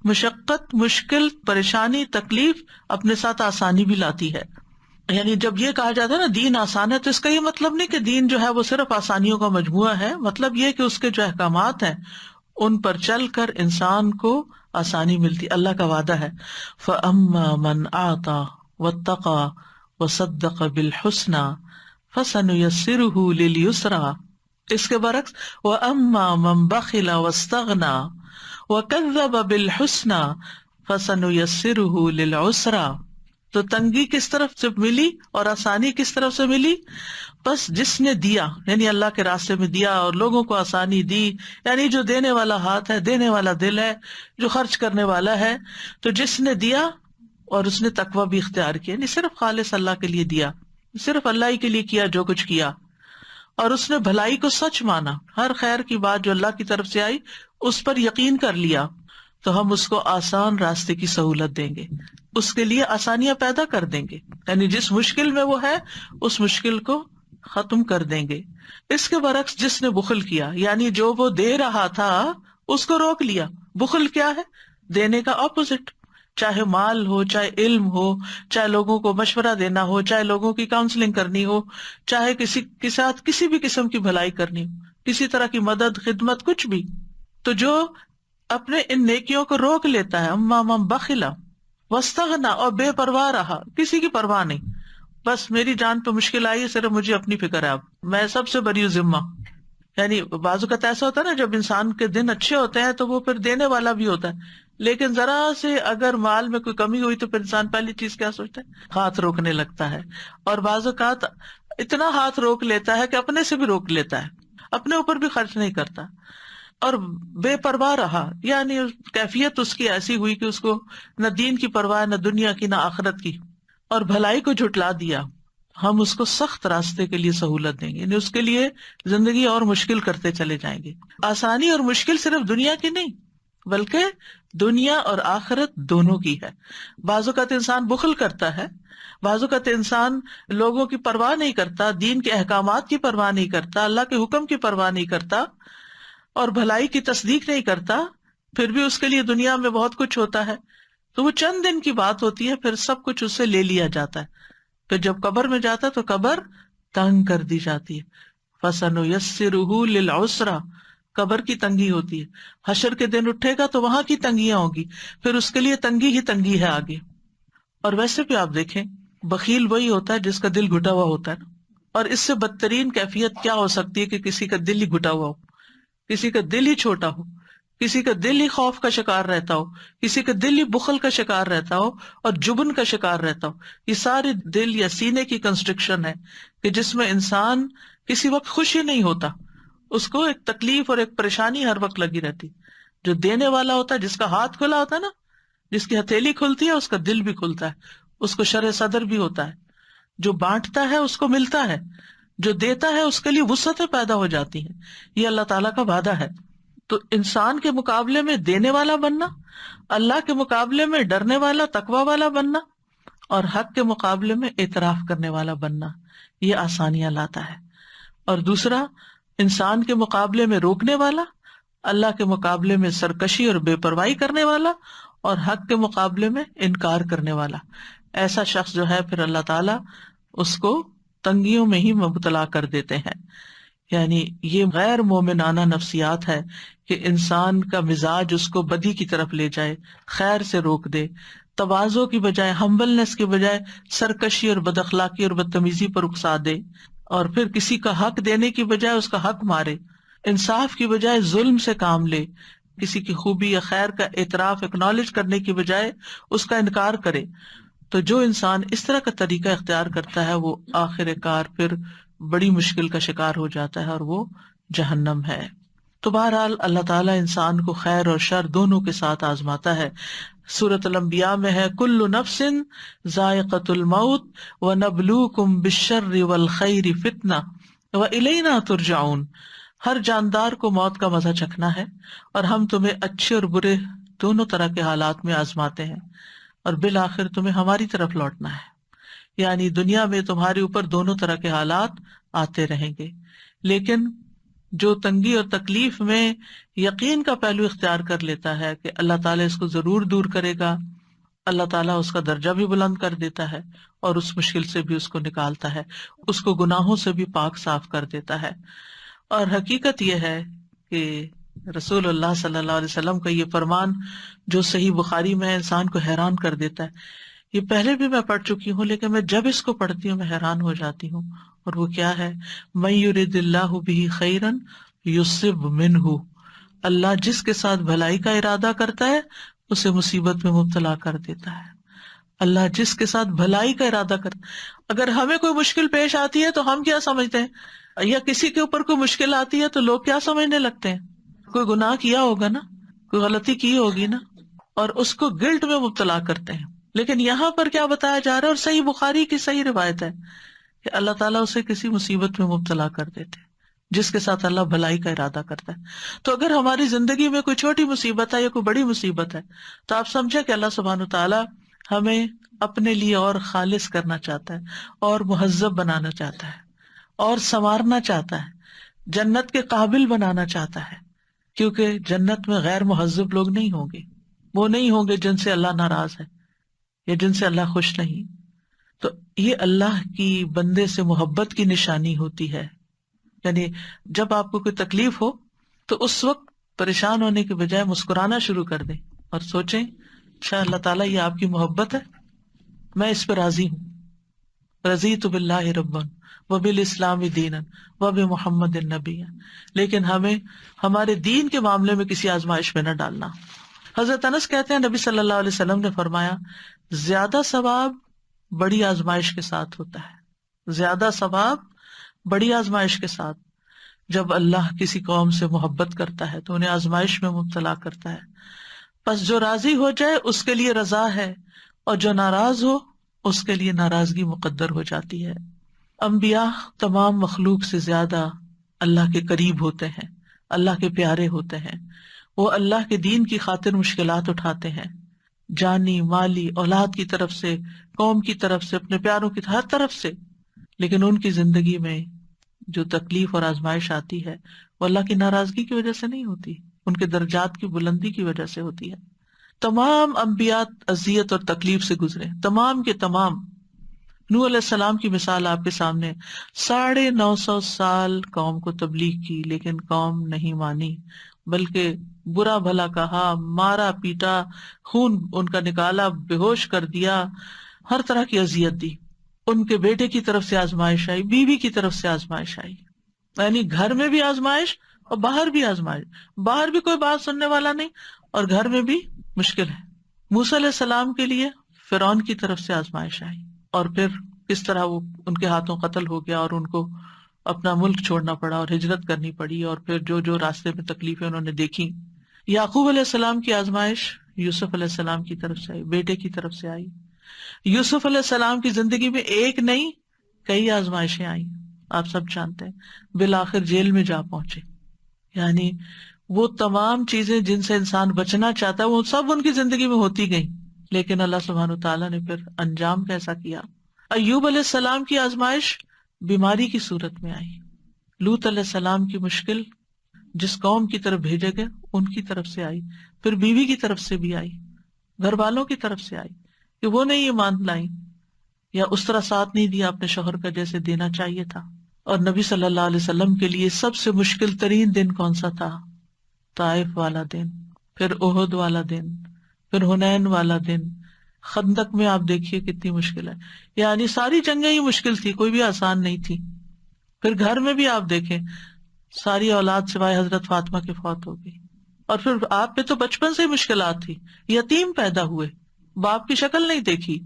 مشقت، مشکل، پریشانی، تکلیف اپنے ساتھ آسانی بھی لاتی ہے. یعنی جب یہ کہا جاتا ہے نا دین آسان ہے، تو اس کا یہ مطلب نہیں کہ دین جو ہے وہ صرف آسانیوں کا مجموعہ ہے. مطلب یہ کہ اس کے جو احکامات ہیں ان پر چل کر انسان کو آسانی ملتی. اللہ کا وعدہ ہے فَأَمَّا مَنْ أَعْطَى وَاتَّقَى وَصَدَّقَ بِالْحُسْنَى فَسَنُيَسِّرُهُ لِلْيُسْرَى. اس کے برعکس وَأَمَّا مَنْ بَخِلَ وَاسْتَغْنَى وَكَذَّبَ بِالْحُسْنَى فَسَنُيَسِّرُهُ لِلْعُسْرَى. تو تنگی کس طرف سے ملی اور آسانی کس طرف سے ملی؟ بس جس نے دیا، یعنی اللہ کے راستے میں دیا اور لوگوں کو آسانی دی، یعنی جو دینے والا ہاتھ ہے، دینے والا دل ہے، جو خرچ کرنے والا ہے. تو جس نے دیا اور اس نے تقویٰ بھی اختیار کیا، یعنی صرف خالص اللہ کے لیے دیا، صرف اللہ ہی کے لیے کیا جو کچھ کیا، اور اس نے بھلائی کو سچ مانا، ہر خیر کی بات جو اللہ کی طرف سے آئی اس پر یقین کر لیا، تو ہم اس کو آسان راستے کی سہولت دیں گے، اس کے لیے آسانیاں پیدا کر دیں گے. یعنی جس مشکل میں وہ ہے اس مشکل کو ختم کر دیں گے. اس کے برعکس جس نے بخل کیا، یعنی جو وہ دے رہا تھا اس کو روک لیا. بخل کیا ہے؟ دینے کا اپوزٹ. چاہے مال ہو، چاہے علم ہو، چاہے لوگوں کو مشورہ دینا ہو، چاہے لوگوں کی کاؤنسلنگ کرنی ہو، چاہے کسی کے ساتھ کسی بھی قسم کی بھلائی کرنی ہو، کسی طرح کی مدد، خدمت، کچھ بھی. تو جو اپنے ان نیکیوں کو روک لیتا ہے، اما من بخلا واستغنی، اور بے پرواہ رہا، کسی کی پرواہ نہیں، بس میری جان پہ مشکل آئی ہے، صرف مجھے اپنی فکر ہے، اب میں سب سے بری ذمہ. یعنی بعض اوقات ایسا ہوتا ہے نا جب انسان کے دن اچھے ہوتے ہیں تو وہ پھر دینے والا بھی ہوتا ہے، لیکن ذرا سے اگر مال میں کوئی کمی ہوئی تو پھر انسان پہلی چیز کیا سوچتا ہے؟ ہاتھ روکنے لگتا ہے. اور بعض اوقات اتنا ہاتھ روک لیتا ہے کہ اپنے سے بھی روک لیتا ہے، اپنے اوپر بھی خرچ نہیں کرتا، اور بے پرواہ رہا. یعنی کیفیت اس کی ایسی ہوئی کہ اس کو نہ دین کی پرواہ، نہ دنیا کی، نہ آخرت کی، اور بھلائی کو جھٹلا دیا. ہم اس کو سخت راستے کے لیے سہولت دیں گے، یعنی اس کے لیے زندگی اور مشکل کرتے چلے جائیں گے. آسانی اور مشکل صرف دنیا کی نہیں بلکہ دنیا اور آخرت دونوں کی ہے. بعض اوقات انسان بخل کرتا ہے، بعض اوقات انسان لوگوں کی پرواہ نہیں کرتا، دین کے احکامات کی پرواہ نہیں کرتا، اللہ کے حکم کی پرواہ نہیں کرتا، اور بھلائی کی تصدیق نہیں کرتا، پھر بھی اس کے لیے دنیا میں بہت کچھ ہوتا ہے. تو وہ چند دن کی بات ہوتی ہے، پھر سب کچھ اس سے لے لیا جاتا ہے. پھر جب قبر میں جاتا ہے تو قبر تنگ کر دی جاتی ہے. فَسَنُيَسِّرُهُ لِلْعُسْرَى، قبر کی تنگی ہوتی ہے. حشر کے دن اٹھے گا تو وہاں کی تنگیاں ہوں گی، پھر اس کے لیے تنگی ہی تنگی ہے آگے. اور ویسے بھی آپ دیکھیں بخیل وہی ہوتا ہے جس کا دل گھٹا ہوا ہوتا ہے نا. اور اس سے بدترین کیفیت کیا ہو سکتی ہے کہ کسی کا دل ہی گھٹا ہوا ہو، کسی کا دل ہی چھوٹا ہو، کسی کا دل ہی خوف کا شکار رہتا ہو، کسی کا دل ہی بخل کا شکار رہتا ہو اور جبن کا شکار رہتا ہو. یہ ساری دل یا سینے کی کنسٹرکشن ہے کہ جس میں انسان کسی وقت خوش ہی نہیں ہوتا، اس کو ایک تکلیف اور ایک پریشانی ہر وقت لگی رہتی. جو دینے والا ہوتا ہے، جس کا ہاتھ کھلا ہوتا ہے نا، جس کی ہتھیلی کھلتی ہے اس کا دل بھی کھلتا ہے، اس کو شرح صدر بھی ہوتا ہے. جو بانٹتا ہے اس کو ملتا ہے، جو دیتا ہے اس کے لیے وسعتیں پیدا ہو جاتی ہیں. یہ اللہ تعالیٰ کا وعدہ ہے. تو انسان کے مقابلے میں دینے والا بننا، اللہ کے مقابلے میں ڈرنے والا، تقوی والا بننا، اور حق کے مقابلے میں اعتراف کرنے والا بننا، یہ آسانیاں لاتا ہے. اور دوسرا، انسان کے مقابلے میں روکنے والا، اللہ کے مقابلے میں سرکشی اور بے پرواہی کرنے والا اور حق کے مقابلے میں انکار کرنے والا. ایسا شخص جو ہے پھر اللہ تعالیٰ اس کو تنگیوں میں ہی مبتلا کر دیتے ہیں. یعنی یہ غیر مومنانہ نفسیات ہے کہ انسان کا مزاج اس کو بدی کی طرف لے جائے، خیر سے روک دے، تواضع کی بجائے، ہمبلنس کی بجائے سرکشی اور بد اخلاقی اور بدتمیزی پر اکسا دے، اور پھر کسی کا حق دینے کی بجائے اس کا حق مارے، انصاف کی بجائے ظلم سے کام لے، کسی کی خوبی یا خیر کا اعتراف اکنالج کرنے کی بجائے اس کا انکار کرے. تو جو انسان اس طرح کا طریقہ اختیار کرتا ہے وہ آخر کار پھر بڑی مشکل کا شکار ہو جاتا ہے اور وہ جہنم ہے. تو بہرحال اللہ تعالیٰ انسان کو خیر اور شر دونوں کے ساتھ آزماتا ہے. سورۃ الانبیاء میں ہے کل نفس ذائقۃ الموت ونبلوکم بالشر والخیر فتنہ والینا ترجعون. ہر جاندار کو موت کا مزہ چکھنا ہے اور ہم تمہیں اچھے اور برے دونوں طرح کے حالات میں آزماتے ہیں اور بالآخر تمہیں ہماری طرف لوٹنا ہے. یعنی دنیا میں تمہارے اوپر دونوں طرح کے حالات آتے رہیں گے، لیکن جو تنگی اور تکلیف میں یقین کا پہلو اختیار کر لیتا ہے کہ اللہ تعالیٰ اس کو ضرور دور کرے گا، اللہ تعالیٰ اس کا درجہ بھی بلند کر دیتا ہے اور اس مشکل سے بھی اس کو نکالتا ہے، اس کو گناہوں سے بھی پاک صاف کر دیتا ہے. اور حقیقت یہ ہے کہ رسول اللہ صلی اللہ علیہ وسلم کا یہ فرمان جو صحیح بخاری میں ہے انسان کو حیران کر دیتا ہے. یہ پہلے بھی میں پڑھ چکی ہوں لیکن میں جب اس کو پڑھتی ہوں میں حیران ہو جاتی ہوں. اور وہ کیا ہے؟ مَن یرد اللہ بہ خیرا یصب منہ. اللہ جس کے ساتھ بھلائی کا ارادہ کرتا ہے اسے مصیبت میں مبتلا کر دیتا ہے. اللہ جس کے ساتھ بھلائی کا ارادہ کرتا ہے. اگر ہمیں کوئی مشکل پیش آتی ہے تو ہم کیا سمجھتے ہیں، یا کسی کے اوپر کوئی مشکل آتی ہے تو لوگ کیا سمجھنے لگتے ہیں؟ کوئی گناہ کیا ہوگا نا، کوئی غلطی کی ہوگی نا، اور اس کو گلٹ میں مبتلا کرتے ہیں. لیکن یہاں پر کیا بتایا جا رہا ہے، اور صحیح بخاری کی صحیح روایت ہے کہ اللہ تعالیٰ اسے کسی مصیبت میں مبتلا کر دیتے ہیں جس کے ساتھ اللہ بھلائی کا ارادہ کرتا ہے. تو اگر ہماری زندگی میں کوئی چھوٹی مصیبت ہے یا کوئی بڑی مصیبت ہے تو آپ سمجھے کہ اللہ سبحانہ تعالیٰ ہمیں اپنے لیے اور خالص کرنا چاہتا ہے اور مہذب بنانا چاہتا ہے اور سنوارنا چاہتا ہے، جنت کے قابل بنانا چاہتا ہے. کیونکہ جنت میں غیر مہذب لوگ نہیں ہوں گے، وہ نہیں ہوں گے جن سے اللہ ناراض ہے یا جن سے اللہ خوش نہیں. تو یہ اللہ کی بندے سے محبت کی نشانی ہوتی ہے. یعنی جب آپ کو کوئی تکلیف ہو تو اس وقت پریشان ہونے کے بجائے مسکرانا شروع کر دیں اور سوچیں اچھا اللہ تعالیٰ یہ آپ کی محبت ہے، میں اس پہ راضی ہوں. رضیت باللہ ربا وبالاسلام دینا وبمحمد النبی. لیکن ہمیں ہمارے دین کے معاملے میں کسی آزمائش میں نہ ڈالنا. حضرت انس کہتے ہیں نبی صلی اللہ علیہ وسلم نے فرمایا زیادہ ثواب بڑی آزمائش کے ساتھ ہوتا ہے، زیادہ ثواب بڑی آزمائش کے ساتھ. جب اللہ کسی قوم سے محبت کرتا ہے تو انہیں آزمائش میں مبتلا کرتا ہے. پس جو راضی ہو جائے اس کے لیے رضا ہے اور جو ناراض ہو اس کے لیے ناراضگی مقدر ہو جاتی ہے. انبیاء تمام مخلوق سے زیادہ اللہ کے قریب ہوتے ہیں، اللہ کے پیارے ہوتے ہیں. وہ اللہ کے دین کی خاطر مشکلات اٹھاتے ہیں، جانی، مالی، اولاد کی طرف سے، قوم کی طرف سے، اپنے پیاروں کی ہر طرف سے. لیکن ان کی زندگی میں جو تکلیف اور آزمائش آتی ہے وہ اللہ کی ناراضگی کی وجہ سے نہیں ہوتی، ان کے درجات کی بلندی کی وجہ سے ہوتی ہے. تمام انبیاء اذیت اور تکلیف سے گزرے، تمام کے تمام. نوح علیہ السلام کی مثال آپ کے سامنے، 950 سال قوم کو تبلیغ کی لیکن قوم نہیں مانی، بلکہ برا بھلا کہا، مارا پیٹا، خون ان کا نکالا، بے ہوش کر دیا، ہر طرح کی اذیت دی. ان کے بیٹے کی طرف سے آزمائش آئی، بیوی کی طرف سے آزمائش آئی. یعنی گھر میں بھی آزمائش اور باہر بھی آزمائش، باہر بھی کوئی بات سننے والا نہیں اور گھر میں بھی مشکل ہے. موسیٰ علیہ السلام کے لیے فرعون کی طرف سے آزمائش آئی اور پھر کس طرح وہ ان کے ہاتھوں قتل ہو گیا اور ان کو اپنا ملک چھوڑنا پڑا اور ہجرت کرنی پڑی، اور پھر جو جو راستے میں تکلیفیں انہوں نے دیکھی. یعقوب علیہ السلام کی آزمائش یوسف علیہ السلام کی طرف سے آئی، بیٹے کی طرف سے آئی. یوسف علیہ السلام کی زندگی میں ایک نہیں کئی آزمائشیں آئیں، آپ سب جانتے ہیں. بالآخر جیل میں جا پہنچے. یعنی وہ تمام چیزیں جن سے انسان بچنا چاہتا ہے وہ سب ان کی زندگی میں ہوتی گئیں، لیکن اللہ سبحانہ تعالیٰ نے پھر انجام کیسا کیا. ایوب علیہ السلام کی آزمائش بیماری کی صورت میں آئی. لوط علیہ السلام کی مشکل جس قوم کی طرف بھیجے گئے ان کی طرف سے آئی، پھر بیوی کی طرف سے بھی آئی، گھر والوں کی طرف سے آئی کہ وہ نہیں ایمان لائیں یا اس طرح ساتھ نہیں دیا اپنے شوہر کا جیسے دینا چاہیے تھا. اور نبی صلی اللہ علیہ وسلم کے لیے سب سے مشکل ترین دن کون سا تھا؟ طائف والا دن، پھر احد والا دن، پھر حنین والا دن، خندق میں آپ دیکھیے کتنی مشکل ہے. یعنی ساری جنگیں ہی مشکل تھی، کوئی بھی آسان نہیں تھی. پھر گھر میں بھی آپ دیکھیں ساری اولاد سوائے حضرت فاطمہ کے فوت ہو گئی. اور پھر آپ پہ تو بچپن سے ہی مشکلات تھی، یتیم پیدا ہوئے، باپ کی شکل نہیں دیکھی،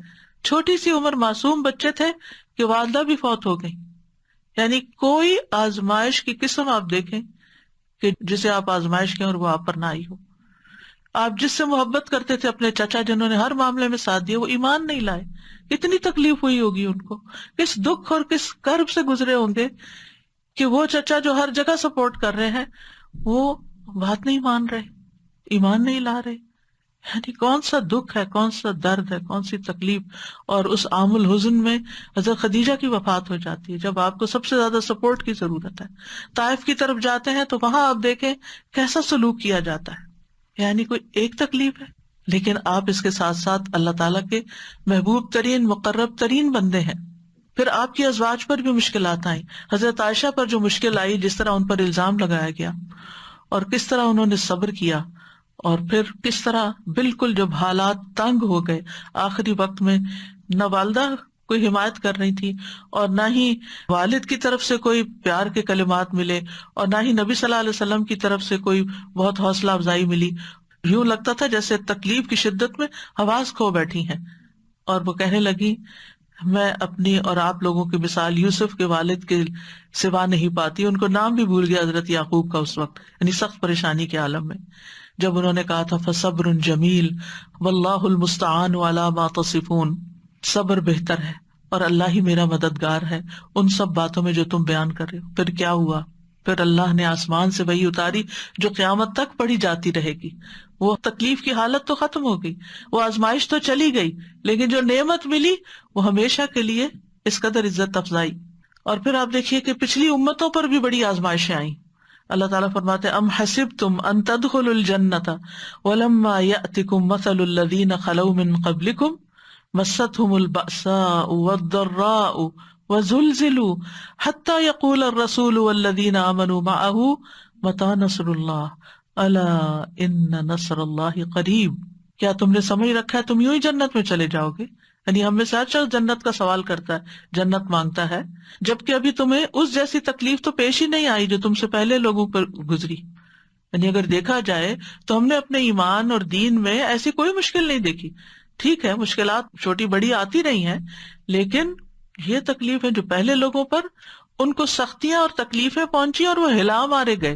چھوٹی سی عمر معصوم بچے تھے کہ والدہ بھی فوت ہو گئی. یعنی کوئی آزمائش کی قسم آپ دیکھیں کہ جسے آپ آزمائش کہیں اور وہ آپ پر نہ آئی ہو. آپ جس سے محبت کرتے تھے اپنے چچا جنہوں نے ہر معاملے میں ساتھ دیا، وہ ایمان نہیں لائے، اتنی تکلیف ہوئی ہوگی ان کو، کس دکھ اور کس کرب سے گزرے ہوں گے کہ وہ چچا جو ہر جگہ سپورٹ کر رہے ہیں وہ بات نہیں مان رہے، ایمان نہیں لا رہے. یعنی کون سا دکھ ہے، کون سا درد ہے، کون سی تکلیف. اور اس عام الحزن میں حضرت خدیجہ کی وفات ہو جاتی ہے جب آپ کو سب سے زیادہ سپورٹ کی ضرورت ہے. طائف کی طرف جاتے ہیں تو وہاں آپ دیکھیں کیسا سلوک کیا جاتا ہے. یعنی کوئی ایک تکلیف ہے لیکن آپ اس کے ساتھ ساتھ اللہ تعالیٰ کے محبوب ترین مقرب ترین بندے ہیں. پھر آپ کی ازواج پر بھی مشکلات آئیں. حضرت عائشہ پر جو مشکل آئی، جس طرح ان پر الزام لگایا گیا اور کس طرح انہوں نے صبر کیا، اور پھر کس طرح بالکل جب حالات تنگ ہو گئے آخری وقت میں نہ والدہ کوئی حمایت کر رہی تھی اور نہ ہی والد کی طرف سے کوئی پیار کے کلمات ملے اور نہ ہی نبی صلی اللہ علیہ وسلم کی طرف سے کوئی بہت حوصلہ افزائی ملی. یوں لگتا تھا جیسے تکلیف کی شدت میں حواس کھو بیٹھی ہیں. اور وہ کہنے لگی میں اپنی اور آپ لوگوں کی مثال یوسف کے والد کے سوا نہیں پاتی. ان کو نام بھی بھول گیا حضرت یعقوب کا اس وقت، یعنی سخت پریشانی کے عالم میں، جب انہوں نے کہا تھا فصبر جمیل واللہ المستعان علی ما تصفون، صبر بہتر ہے اور اللہ ہی میرا مددگار ہے ان سب باتوں میں جو تم بیان کر رہے ہو. پھر کیا ہوا؟ پھر اللہ نے آسمان سے وحی اتاری جو قیامت تک پڑھی جاتی رہے گی. وہ تکلیف کی حالت تو ختم ہو گئی، وہ آزمائش تو چلی گئی، لیکن جو نعمت ملی وہ ہمیشہ کے لیے اس قدر عزت افزائی. اور پھر آپ دیکھیے کہ پچھلی امتوں پر بھی بڑی آزمائشیں آئیں. اللہ تعالیٰ فرماتے ام حسبتم ان تدخلوا الجنۃ ولما یأتکم مثل الذین خلوا من قبلکم مستهم البأساء والضراء وزلزلوا حتى يقول الرسول والذین آمنوا معه متى نصر اللہ الا ان نصر اللہ قریب. کیا تم نے سمجھ رکھا ہے تم یوں ہی جنت میں چلے جاؤ گے؟ یعنی ہم میں سے ہر شخص جنت کا سوال کرتا ہے، جنت مانگتا ہے، جبکہ ابھی تمہیں اس جیسی تکلیف تو پیش ہی نہیں آئی جو تم سے پہلے لوگوں پر گزری. یعنی اگر دیکھا جائے تو ہم نے اپنے ایمان اور دین میں ایسی کوئی مشکل نہیں دیکھی. ٹھیک ہے مشکلات چھوٹی بڑی آتی رہی ہیں، لیکن یہ تکلیف ہے جو پہلے لوگوں پر ان کو سختیاں اور تکلیفیں پہنچی اور وہ ہلا مارے گئے.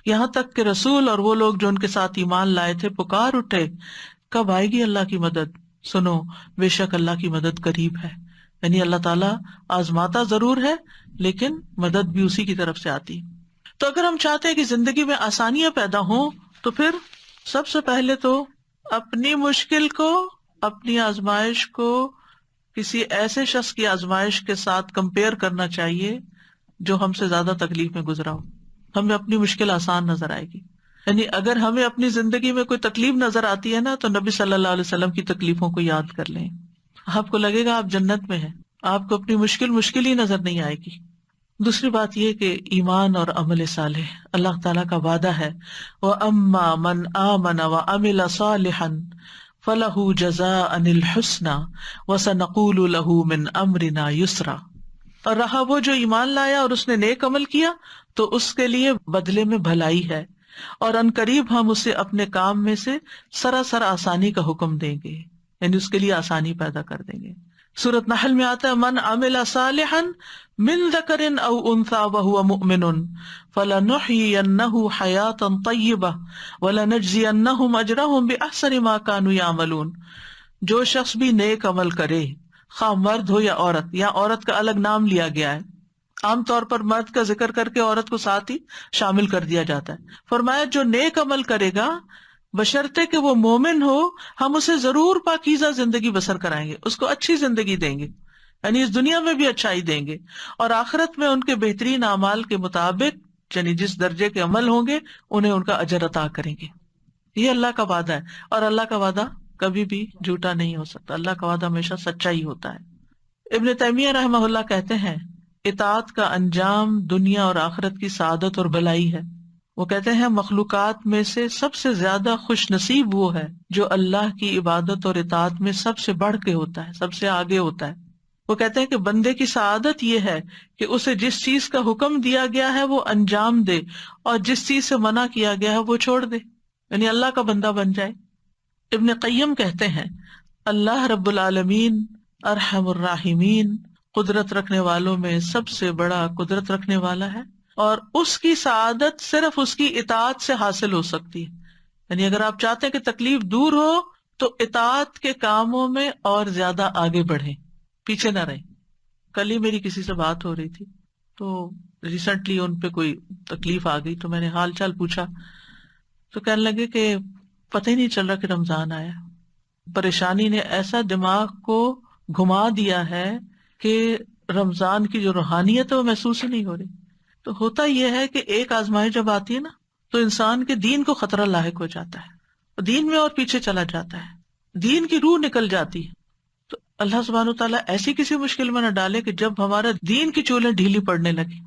یہاں تک کہ رسول اور وہ لوگ جو ان کے ساتھ ایمان لائے تھے پکار اٹھے کب آئے گی اللہ کی مدد، سنو بے شک اللہ کی مدد قریب ہے. یعنی اللہ تعالیٰ آزماتا ضرور ہے لیکن مدد بھی اسی کی طرف سے آتی. تو اگر ہم چاہتے ہیں کہ زندگی میں آسانیاں پیدا ہوں تو پھر سب سے پہلے تو اپنی مشکل کو، اپنی آزمائش کو کسی ایسے شخص کی آزمائش کے ساتھ کمپیئر کرنا چاہیے جو ہم سے زیادہ تکلیف میں گزرا ہو. ہمیں اپنی مشکل آسان نظر آئے گی. یعنی اگر ہمیں اپنی زندگی میں کوئی تکلیف نظر آتی ہے نا تو نبی صلی اللہ علیہ وسلم کی تکلیفوں کو یاد کر لیں، آپ کو لگے گا آپ جنت میں ہیں، آپ کو اپنی مشکل ہی نظر نہیں آئے گی. دوسری بات یہ کہ ایمان اور عمل صالح اللہ تعالیٰ کا وعدہ ہے وَأَمَّا مَنْ آمَنَ وَعَمِلَ صَالِحًا فَلَهُ جَزَاءً الْحُسْنَى وَسَنَقُولُ لَهُ مِنْ أَمْرِنَا يُسْرًا. اور رہا وہ جو ایمان لایا اور اس نے نیک عمل کیا تو اس کے لیے بدلے میں بھلائی ہے اور ان قریب ہم اسے اپنے کام میں سے سراسر آسانی کا حکم دیں گے، یعنی اس کے لیے آسانی پیدا کر دیں گے. سورۃ نحل میں آتا ہے من عمل صالحا من ذکر او انثى وهو مؤمن فلنحيينه حیاتا طیبہ ولنجزینہم اجرہم باحسن ما كانوا يعملون. جو شخص بھی نیک عمل کرے، خواہ مرد ہو یا عورت کا الگ نام لیا گیا ہے، عام طور پر مرد کا ذکر کر کے عورت کو ساتھ ہی شامل کر دیا جاتا ہے. فرمایا جو نیک عمل کرے گا بشرطے کہ وہ مومن ہو، ہم اسے ضرور پاکیزہ زندگی بسر کرائیں گے، اس کو اچھی زندگی دیں گے، یعنی اس دنیا میں بھی اچھائی دیں گے اور آخرت میں ان کے بہترین اعمال کے مطابق یعنی جس درجے کے عمل ہوں گے انہیں ان کا اجر عطا کریں گے. یہ اللہ کا وعدہ ہے، اور اللہ کا وعدہ کبھی بھی جھوٹا نہیں ہو سکتا. اللہ کا وعدہ ہمیشہ سچا ہی ہوتا ہے. ابن تیمیہ رحمہ اللہ کہتے ہیں اطاعت کا انجام دنیا اور آخرت کی سعادت اور بھلائی ہے. وہ کہتے ہیں مخلوقات میں سے سب سے زیادہ خوش نصیب وہ ہے جو اللہ کی عبادت اور اطاعت میں سب سے بڑھ کے ہوتا ہے، سب سے آگے ہوتا ہے. وہ کہتے ہیں کہ بندے کی سعادت یہ ہے کہ اسے جس چیز کا حکم دیا گیا ہے وہ انجام دے، اور جس چیز سے منع کیا گیا ہے وہ چھوڑ دے، یعنی اللہ کا بندہ بن جائے. ابن قیم کہتے ہیں اللہ رب العالمین ارحم الراحمین، قدرت رکھنے والوں میں سب سے بڑا قدرت رکھنے والا ہے، اور اس کی سعادت صرف اس کی اطاعت سے حاصل ہو سکتی ہے. یعنی اگر آپ چاہتے ہیں کہ تکلیف دور ہو تو اطاعت کے کاموں میں اور زیادہ آگے بڑھیں، پیچھے نہ رہیں. کل ہی میری کسی سے بات ہو رہی تھی تو ریسنٹلی ان پہ کوئی تکلیف آ گئی، تو میں نے حال چال پوچھا تو کہنے لگے کہ پتہ ہی نہیں چل رہا کہ رمضان آیا. پریشانی نے ایسا دماغ کو گھما دیا ہے کہ رمضان کی جو روحانیت ہے وہ محسوس ہی نہیں ہو رہی. تو ہوتا یہ ہے کہ ایک آزمائش جب آتی ہے نا تو انسان کے دین کو خطرہ لاحق ہو جاتا ہے، دین میں اور پیچھے چلا جاتا ہے، دین کی روح نکل جاتی ہے. تو اللہ سبحانہ وتعالیٰ ایسی کسی مشکل میں نہ ڈالے کہ جب ہمارا دین کی چولیں ڈھیلی پڑنے لگی.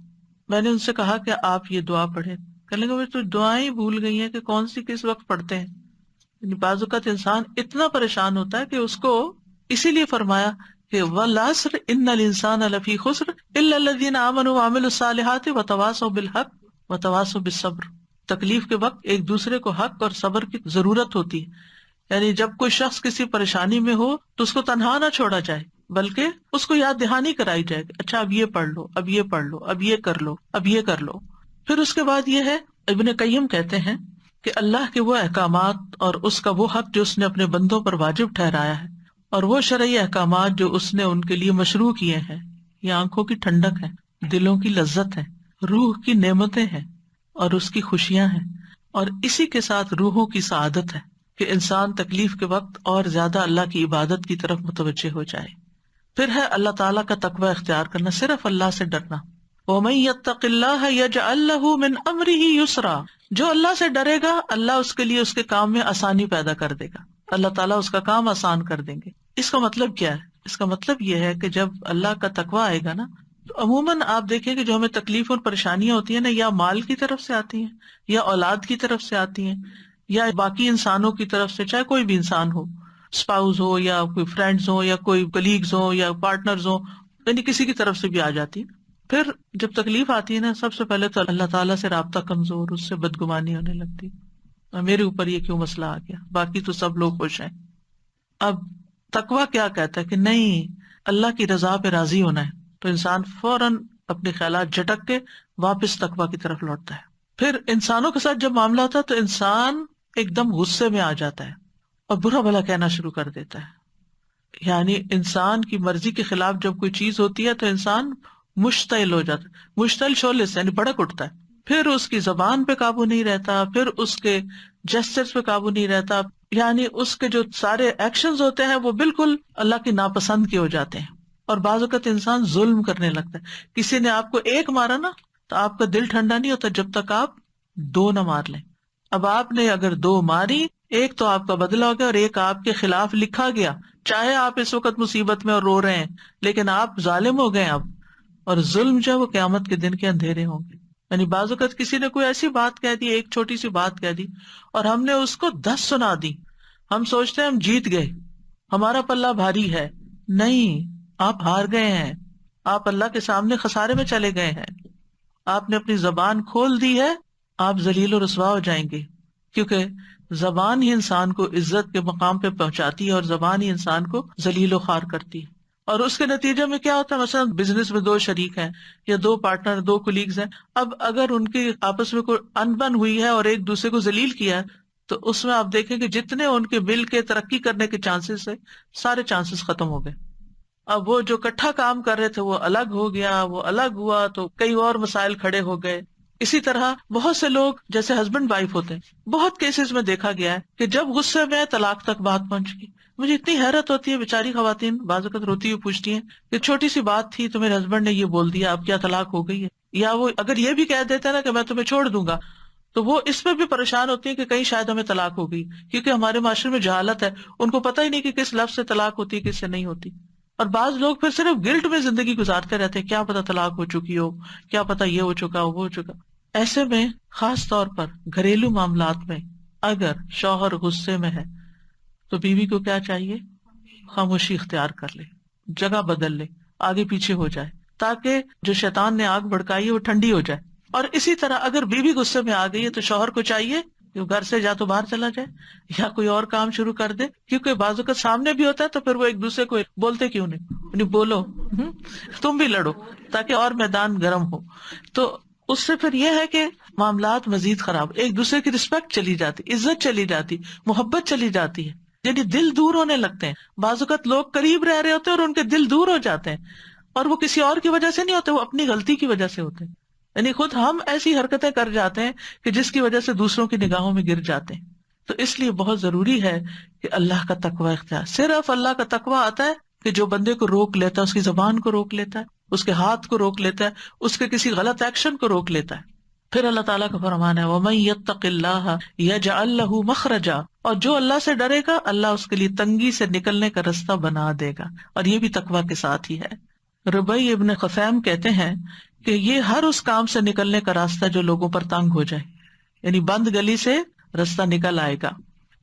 میں نے ان سے کہا کہ آپ یہ دعا پڑھیں. کہنے لگے تو دعائیں بھول گئی ہیں کہ کون سی کس وقت پڑھتے ہیں. یعنی بعض اوقات انسان اتنا پریشان ہوتا ہے کہ اس کو اسی لیے فرمایا کہ والعصر ان الانسان لفی خسر الا الذین آمنوا وعملوا الصالحات وتواصوا بالحق وتواصوا بالصبر. تکلیف کے وقت ایک دوسرے کو حق اور صبر کی ضرورت ہوتی ہے. یعنی جب کوئی شخص کسی پریشانی میں ہو تو اس کو تنہا نہ چھوڑا جائے، بلکہ اس کو یاد دہانی کرائی جائے کہ اچھا اب یہ پڑھ لو، اب یہ پڑھ لو، اب یہ کر لو، اب یہ کر لو. پھر اس کے بعد یہ ہے، ابن قیم کہتے ہیں کہ اللہ کے وہ احکامات اور اس کا وہ حق جو اس نے اپنے بندوں پر واجب ٹھہرایا ہے، اور وہ شرعی احکامات جو اس نے ان کے لیے مشروع کیے ہیں، یہ آنکھوں کی ٹھنڈک ہے، دلوں کی لذت ہے، روح کی نعمتیں ہیں اور اس کی خوشیاں ہیں، اور اسی کے ساتھ روحوں کی سعادت ہے کہ انسان تکلیف کے وقت اور زیادہ اللہ کی عبادت کی طرف متوجہ ہو جائے. پھر ہے اللہ تعالیٰ کا تقوی اختیار کرنا، صرف اللہ سے ڈرنا. وَمَن يَتَّقِ اللَّهَ يَجْعَل لَّهُ مِنْ أَمْرِهِ يُسْرًا، جو اللہ سے ڈرے گا اللہ اس کے لیے اس کے کام میں آسانی پیدا کر دے گا، اللہ تعالیٰ اس کا کام آسان کر دیں گے. اس کا مطلب کیا ہے؟ اس کا مطلب یہ ہے کہ جب اللہ کا تقوی آئے گا نا تو عموماً آپ دیکھیں کہ جو ہمیں تکلیف اور پریشانیاں ہوتی ہیں نا، یا مال کی طرف سے آتی ہیں، یا اولاد کی طرف سے آتی ہیں، یا باقی انسانوں کی طرف سے، چاہے کوئی بھی انسان ہو، اسپاؤز ہو یا کوئی فرینڈز ہو یا کوئی کلیگز ہو یا پارٹنرز ہو، یعنی کسی کی طرف سے بھی آ جاتی ہے. پھر جب تکلیف آتی ہے نا سب سے پہلے تو اللہ تعالیٰ سے رابطہ کمزور، اس سے بدگمانی ہونے لگتی، اور میرے اوپر یہ کیوں مسئلہ آ گیا، باقی تو سب لوگ خوش ہیں. اب تقویٰ کیا کہتا ہے کہ نہیں، اللہ کی رضا پہ راضی ہونا ہے، تو انسان فوراً اپنے خیالات جھٹک کے واپس تقویٰ کی طرف لوٹتا ہے. پھر انسانوں کے ساتھ جب معاملہ ہوتا ہے تو انسان ایک دم غصے میں آ جاتا ہے اور برا بھلا کہنا شروع کر دیتا ہے. یعنی انسان کی مرضی کے خلاف جب کوئی چیز ہوتی ہے تو انسان مشتعل ہو جاتا ہے، مشتعل شعلے سے یعنی بھڑک اٹھتا ہے. پھر اس کی زبان پہ قابو نہیں رہتا، پھر اس کے جسچرز پہ قابو نہیں رہتا، یعنی اس کے جو سارے ایکشنز ہوتے ہیں وہ بالکل اللہ کی ناپسند کے ہو جاتے ہیں. اور بعض اوقات انسان ظلم کرنے لگتا ہے. کسی نے آپ کو ایک مارا نا تو آپ کا دل ٹھنڈا نہیں ہوتا جب تک آپ 2 نہ مار لیں. اب آپ نے اگر 2 ماری، ایک تو آپ کا بدلہ ہو گیا اور ایک آپ کے خلاف لکھا گیا. چاہے آپ اس وقت مصیبت میں اور رو رہے ہیں لیکن آپ ظالم ہو گئے اب، اور ظلم جو ہے وہ قیامت کے دن کے اندھیرے ہوں گے. یعنی بعض اوقات کسی نے کوئی ایسی بات کہہ دی، ایک چھوٹی سی بات کہہ دی اور ہم نے اس کو 10 سنا دی، ہم سوچتے ہیں ہم جیت گئے، ہمارا پلہ بھاری ہے. نہیں، آپ ہار گئے ہیں، آپ اللہ کے سامنے خسارے میں چلے گئے ہیں. آپ نے اپنی زبان کھول دی ہے، آپ ذلیل و رسوا ہو جائیں گے، کیونکہ زبان ہی انسان کو عزت کے مقام پہ پہنچاتی ہے اور زبان ہی انسان کو ذلیل و خوار کرتی ہے. اور اس کے نتیجے میں کیا ہوتا ہے، مثلا بزنس میں 2 شریک ہیں یا 2 پارٹنر، 2 کولیگز ہیں. اب اگر ان کی آپس میں کوئی انبن ہوئی ہے اور ایک دوسرے کو ذلیل کیا ہے تو اس میں آپ دیکھیں کہ جتنے ان کے مل کے ترقی کرنے کے چانسز ہے، سارے چانسز ختم ہو گئے. اب وہ جو اکٹھا کام کر رہے تھے وہ الگ ہو گیا، وہ الگ ہوا تو کئی اور مسائل کھڑے ہو گئے. اسی طرح بہت سے لوگ جیسے ہسبینڈ وائف ہوتے ہیں، بہت کیسز میں دیکھا گیا ہے کہ جب غصے میں طلاق تک بات پہنچ گئی. مجھے اتنی حیرت ہوتی ہے، بیچاری خواتین بعض وقت روتی ہوئی پوچھتی ہیں کہ چھوٹی سی بات تھی تو میرے ہسبینڈ نے یہ بول دیا، اب کیا طلاق ہو گئی ہے؟ یا وہ اگر یہ بھی کہہ دیتا ہے نا کہ میں تمہیں چھوڑ دوں گا، تو وہ اس میں بھی پریشان ہوتی ہیں کہ کہیں شاید ہمیں طلاق ہو گئی، کیونکہ ہمارے معاشرے میں جہالت ہے، ان کو پتہ ہی نہیں کہ کس لفظ سے طلاق ہوتی ہے کس سے نہیں ہوتی. اور بعض لوگ پھر صرف گلٹ میں زندگی گزارتے رہتے ہیں، کیا پتا طلاق ہو چکی ہو، کیا پتا یہ ہو چکا ہو وہ ہو چکا. ایسے میں خاص طور پر گھریلو معاملات میں اگر شوہر غصے میں ہے تو بیوی کو کیا چاہیے؟ خاموشی اختیار کر لے، جگہ بدل لے، آگے پیچھے ہو جائے، تاکہ جو شیطان نے آگ بھڑکائی ہے وہ ٹھنڈی ہو جائے. اور اسی طرح اگر بیوی غصے میں آ گئی ہے تو شوہر کو چاہیے کہ وہ گھر سے یا تو باہر چلا جائے یا کوئی اور کام شروع کر دے، کیونکہ بعض اوقات سامنے بھی ہوتا ہے تو پھر وہ ایک دوسرے کو بولتے کیوں نہیں بولو، تم بھی لڑو تاکہ اور میدان گرم ہو. تو اس سے پھر یہ ہے کہ معاملات مزید خراب، ایک دوسرے کی رسپیکٹ چلی جاتی، عزت چلی جاتی، محبت چلی جاتی ہے، یعنی دل دور ہونے لگتے ہیں. بعض اوقات لوگ قریب رہ رہے ہوتے ہیں اور ان کے دل دور ہو جاتے ہیں، اور وہ کسی اور کی وجہ سے نہیں ہوتے، وہ اپنی غلطی کی وجہ سے ہوتے ہیں. یعنی خود ہم ایسی حرکتیں کر جاتے ہیں کہ جس کی وجہ سے دوسروں کی نگاہوں میں گر جاتے ہیں. تو اس لیے بہت ضروری ہے کہ اللہ کا تقوی اختیار. صرف اللہ کا تقوی آتا ہے کہ جو بندے کو روک لیتا ہے، اس کی زبان کو روک لیتا ہے، اس کے ہاتھ کو روک لیتا ہے، اس کے کسی غلط ایکشن کو روک لیتا ہے. پھر اللہ تعالیٰ کا فرمان ہے وَمَن يَتَّقِ اللَّهَ يَجْعَل لَّهُ مَخْرَجًا، اور جو اللہ سے ڈرے گا اللہ اس کے لیے تنگی سے نکلنے کا رستہ بنا دے گا. اور یہ بھی تقوی کے ساتھ ہی ہے. ربیع ابن خثیم کہتے ہیں کہ یہ ہر اس کام سے نکلنے کا راستہ جو لوگوں پر تنگ ہو جائے، یعنی بند گلی سے راستہ نکل آئے گا.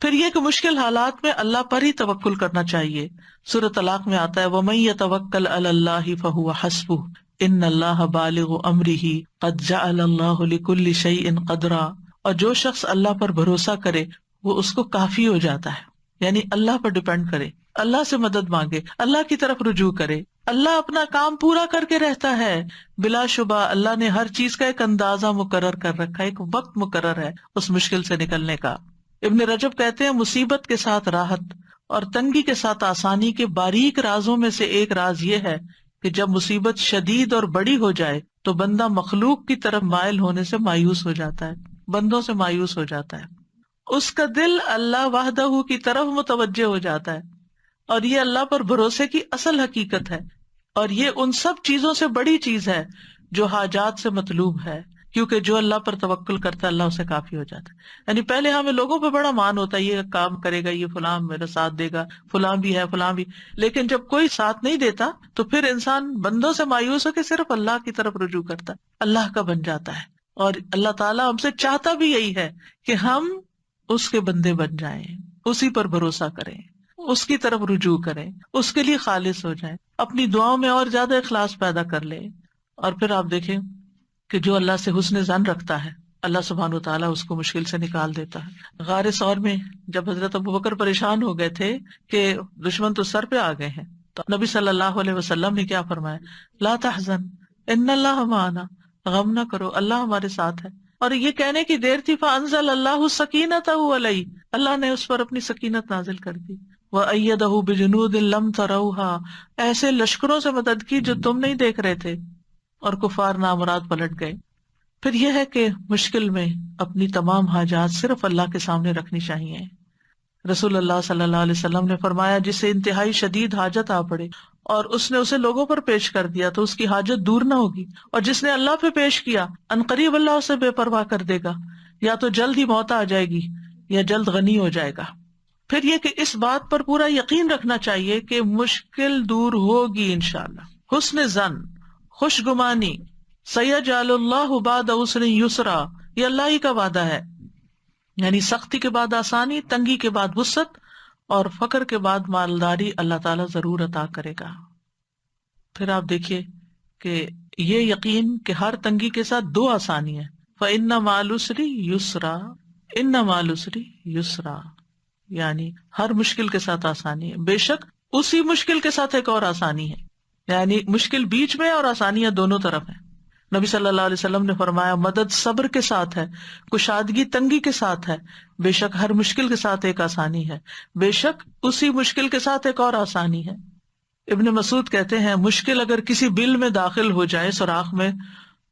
پھر یہ کہ مشکل حالات میں اللہ پر ہی توکل کرنا چاہیے. سورۃ طلاق میں آتا ہے وَمَن يَتَوَکَّلْ عَلَى اللَّهِ فَهُوَ حَسْبُهُ ان اللہ بالغ امرہ قد جعل اللہ لکل شیء قدرا. اور جو شخص اللہ پر بھروسہ کرے وہ اس کو کافی ہو جاتا ہے، یعنی اللہ پر ڈیپینڈ کرے، اللہ سے مدد مانگے، اللہ کی طرف رجوع کرے. اللہ اپنا کام پورا کر کے رہتا ہے. بلا شبہ اللہ نے ہر چیز کا ایک اندازہ مقرر کر رکھا ہے، ایک وقت مقرر ہے اس مشکل سے نکلنے کا. ابن رجب کہتے ہیں مصیبت کے ساتھ راحت اور تنگی کے ساتھ آسانی کے باریک رازوں میں سے ایک راز یہ ہے کہ جب مصیبت شدید اور بڑی ہو جائے تو بندہ مخلوق کی طرف مائل ہونے سے مایوس ہو جاتا ہے، بندوں سے مایوس ہو جاتا ہے، اس کا دل اللہ وحدہ کی طرف متوجہ ہو جاتا ہے. اور یہ اللہ پر بھروسے کی اصل حقیقت ہے، اور یہ ان سب چیزوں سے بڑی چیز ہے جو حاجات سے مطلوب ہے، کیونکہ جو اللہ پر توکل کرتا ہے اللہ اسے کافی ہو جاتا ہے. یعنی پہلے ہمیں لوگوں پہ بڑا مان ہوتا ہے، یہ کام کرے گا، یہ فلاں میرا ساتھ دے گا، فلاں بھی ہے فلاں بھی، لیکن جب کوئی ساتھ نہیں دیتا تو پھر انسان بندوں سے مایوس ہو کے صرف اللہ کی طرف رجوع کرتا ہے، اللہ کا بن جاتا ہے. اور اللہ تعالیٰ ہم سے چاہتا بھی یہی ہے کہ ہم اس کے بندے بن جائیں، اسی پر بھروسہ کریں، اس کی طرف رجوع کریں، اس کے لیے خالص ہو جائیں، اپنی دعاؤں میں اور زیادہ اخلاص پیدا کر لیں. اور پھر آپ دیکھیں کہ جو اللہ سے حسن ظن رکھتا ہے اللہ سبحانہ و تعالیٰ اس کو مشکل سے نکال دیتا ہے. غار ثور میں جب حضرت ابوبکر پریشان ہو گئے تھے کہ دشمن تو سر پہ آ گئے ہیں، تو نبی صلی اللہ علیہ وسلم نے کیا فرمایا؟ لا تحزن ان اللہ معنا، غم نہ کرو اللہ ہمارے ساتھ ہے. اور یہ کہنے کی دیر تھی فانزل اللہ سکینتہ علیہ، اللہ نے اس پر اپنی سکینت نازل کر دی. وَأَيَّدَهُ بِجُنُودٍ لَمْ تَرَوْهَا، ایسے لشکروں سے مدد کی جو تم نہیں دیکھ رہے تھے، اور کفار نامراد پلٹ گئے. پھر یہ ہے کہ مشکل میں اپنی تمام حاجات صرف اللہ کے سامنے رکھنی چاہیے. رسول اللہ صلی اللہ علیہ وسلم نے فرمایا جسے انتہائی شدید حاجت آ پڑے اور اس نے اسے لوگوں پر پیش کر دیا تو اس کی حاجت دور نہ ہوگی، اور جس نے اللہ پہ پیش کیا عنقریب اللہ اسے بے پرواہ کر دے گا، یا تو جلد ہی موت آ جائے گی یا جلد غنی ہو جائے گا. پھر یہ کہ اس بات پر پورا یقین رکھنا چاہیے کہ مشکل دور ہوگی انشاءاللہ. حسن ظن، خوش گمانی، سیجعل اللہ بعد عسر یسرا، یہ اللہ ہی کا وعدہ ہے. یعنی سختی کے بعد آسانی، تنگی کے بعد وسعت، اور فقر کے بعد مالداری اللہ تعالیٰ ضرور عطا کرے گا. پھر آپ دیکھیے کہ یہ یقین کہ ہر تنگی کے ساتھ دو آسانی ہے. فَإِنَّ مَعَ الْعُسْرِ يُسْرًا، إِنَّ مَعَ الْعُسْرِ يُسْرًا، یعنی ہر مشکل کے ساتھ آسانی ہے، بے شک اسی مشکل کے ساتھ ایک اور آسانی ہے. یعنی مشکل بیچ میں اور آسانیاں دونوں طرف ہیں. نبی صلی اللہ علیہ وسلم نے فرمایا مدد صبر کے ساتھ ہے، کشادگی تنگی کے ساتھ ہے، بے شک ہر مشکل کے ساتھ ایک آسانی ہے، بے شک اسی مشکل کے ساتھ ایک اور آسانی ہے. ابن مسعود کہتے ہیں مشکل اگر کسی بل میں داخل ہو جائے سوراخ میں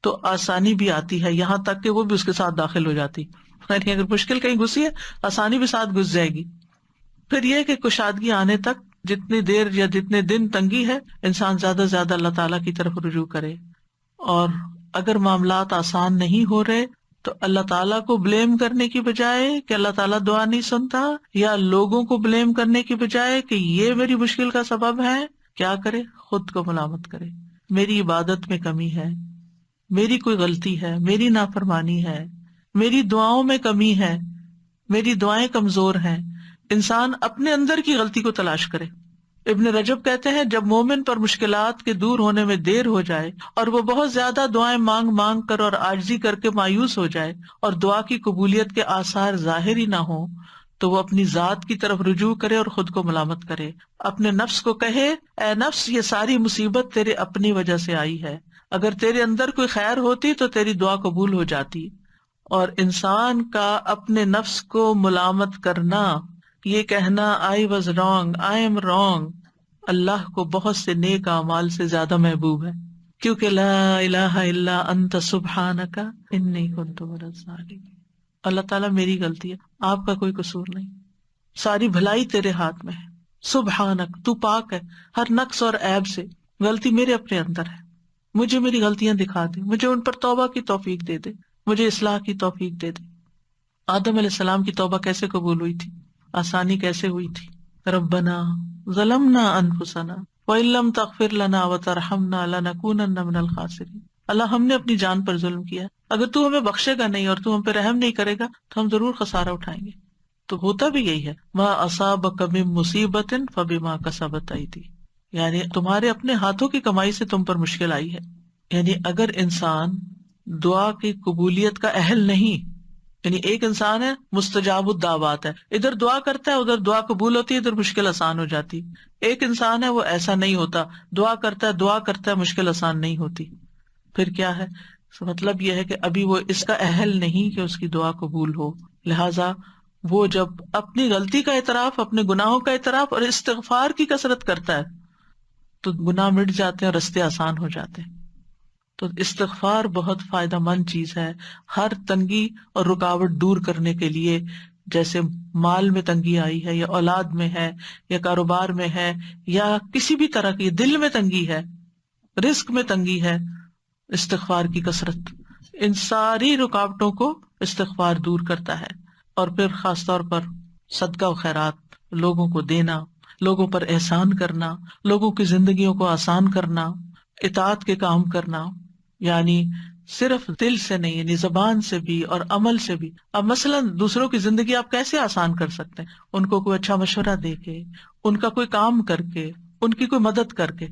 تو آسانی بھی آتی ہے، یہاں تک کہ وہ بھی اس کے ساتھ داخل ہو جاتی. یعنی اگر مشکل کہیں گھسی ہے آسانی بھی ساتھ گھس جائے گی. پھر یہ کہ کشادگی آنے تک جتنی دیر یا جتنے دن تنگی ہے انسان زیادہ سے زیادہ اللہ تعالیٰ کی طرف رجوع کرے. اور اگر معاملات آسان نہیں ہو رہے تو اللہ تعالیٰ کو بلیم کرنے کی بجائے کہ اللہ تعالیٰ دعا نہیں سنتا، یا لوگوں کو بلیم کرنے کی بجائے کہ یہ میری مشکل کا سبب ہے، کیا کرے؟ خود کو ملامت کرے، میری عبادت میں کمی ہے، میری کوئی غلطی ہے، میری نافرمانی ہے، میری دعاؤں میں کمی ہے، میری دعائیں کمزور ہیں۔ انسان اپنے اندر کی غلطی کو تلاش کرے۔ ابن رجب کہتے ہیں جب مومن پر مشکلات کے دور ہونے میں دیر ہو جائے اور وہ بہت زیادہ دعائیں مانگ مانگ کر اور عاجزی کر کے مایوس ہو جائے اور دعا کی قبولیت کے آثار ظاہر ہی نہ ہوں، تو وہ اپنی ذات کی طرف رجوع کرے اور خود کو ملامت کرے، اپنے نفس کو کہے اے نفس یہ ساری مصیبت تیرے اپنی وجہ سے آئی ہے، اگر تیرے اندر کوئی خیر ہوتی تو تیری دعا قبول ہو جاتی۔ اور انسان کا اپنے نفس کو ملامت کرنا، یہ کہنا I was wrong, I am wrong، اللہ کو بہت سے نیک اعمال سے زیادہ محبوب ہے، کیونکہ لا الہ الا انت سبحانک انی کنت من الظالمین۔ اللہ تعالیٰ میری غلطی ہے، آپ کا کوئی قصور نہیں، ساری بھلائی تیرے ہاتھ میں ہے، سبحانک تو پاک ہے ہر نقص اور عیب سے، غلطی میرے اپنے اندر ہے، مجھے میری غلطیاں دکھا دے، مجھے ان پر توبہ کی توفیق دے دے، مجھے اصلاح کی توفیق دے دے۔ آدم علیہ السلام کی توبہ کیسے قبول ہوئی تھی؟ آسانی کیسے ہوئی تھی؟ ربنا ظلمنا انفسنا وان لم تغفر لنا وترحمنا لنکونن من الخاسرین، اللہ ہم نے اپنی جان پر ظلم کیا، اگر تو ہمیں بخشے گا نہیں اور تو ہم پہ رحم نہیں کرے گا تو ہم ضرور خسارہ اٹھائیں گے۔ تو ہوتا بھی یہی ہے، ما اصابک من مصیبت فبما کسبت ایدی، یعنی تمہارے اپنے ہاتھوں کی کمائی سے تم پر مشکل آئی ہے۔ یعنی اگر انسان دعا کی قبولیت کا اہل نہیں، یعنی ایک انسان ہے مستجاب الدعوات ہے، ادھر دعا کرتا ہے ادھر دعا قبول ہوتی ہے، ادھر مشکل آسان ہو جاتی، ایک انسان ہے وہ ایسا نہیں ہوتا، دعا کرتا ہے مشکل آسان نہیں ہوتی، پھر کیا ہے؟ مطلب یہ ہے کہ ابھی وہ اس کا اہل نہیں کہ اس کی دعا قبول ہو، لہذا وہ جب اپنی غلطی کا اعتراف، اپنے گناہوں کا اعتراف اور استغفار کی کثرت کرتا ہے تو گناہ مٹ جاتے ہیں، رستے آسان ہو جاتے ہیں۔ تو استغفار بہت فائدہ مند چیز ہے ہر تنگی اور رکاوٹ دور کرنے کے لیے، جیسے مال میں تنگی آئی ہے، یا اولاد میں ہے، یا کاروبار میں ہے، یا کسی بھی طرح کی دل میں تنگی ہے، رزق میں تنگی ہے، استغفار کی کثرت ان ساری رکاوٹوں کو استغفار دور کرتا ہے۔ اور پھر خاص طور پر صدقہ و خیرات، لوگوں کو دینا، لوگوں پر احسان کرنا، لوگوں کی زندگیوں کو آسان کرنا، اطاعت کے کام کرنا، یعنی صرف دل سے نہیں، یعنی زبان سے بھی اور عمل سے بھی۔ اب مثلا دوسروں کی زندگی آپ کیسے آسان کر سکتے ہیں؟ ان کو کوئی اچھا مشورہ دے کے، ان کا کوئی کام کر کے، ان کی کوئی مدد کر کے،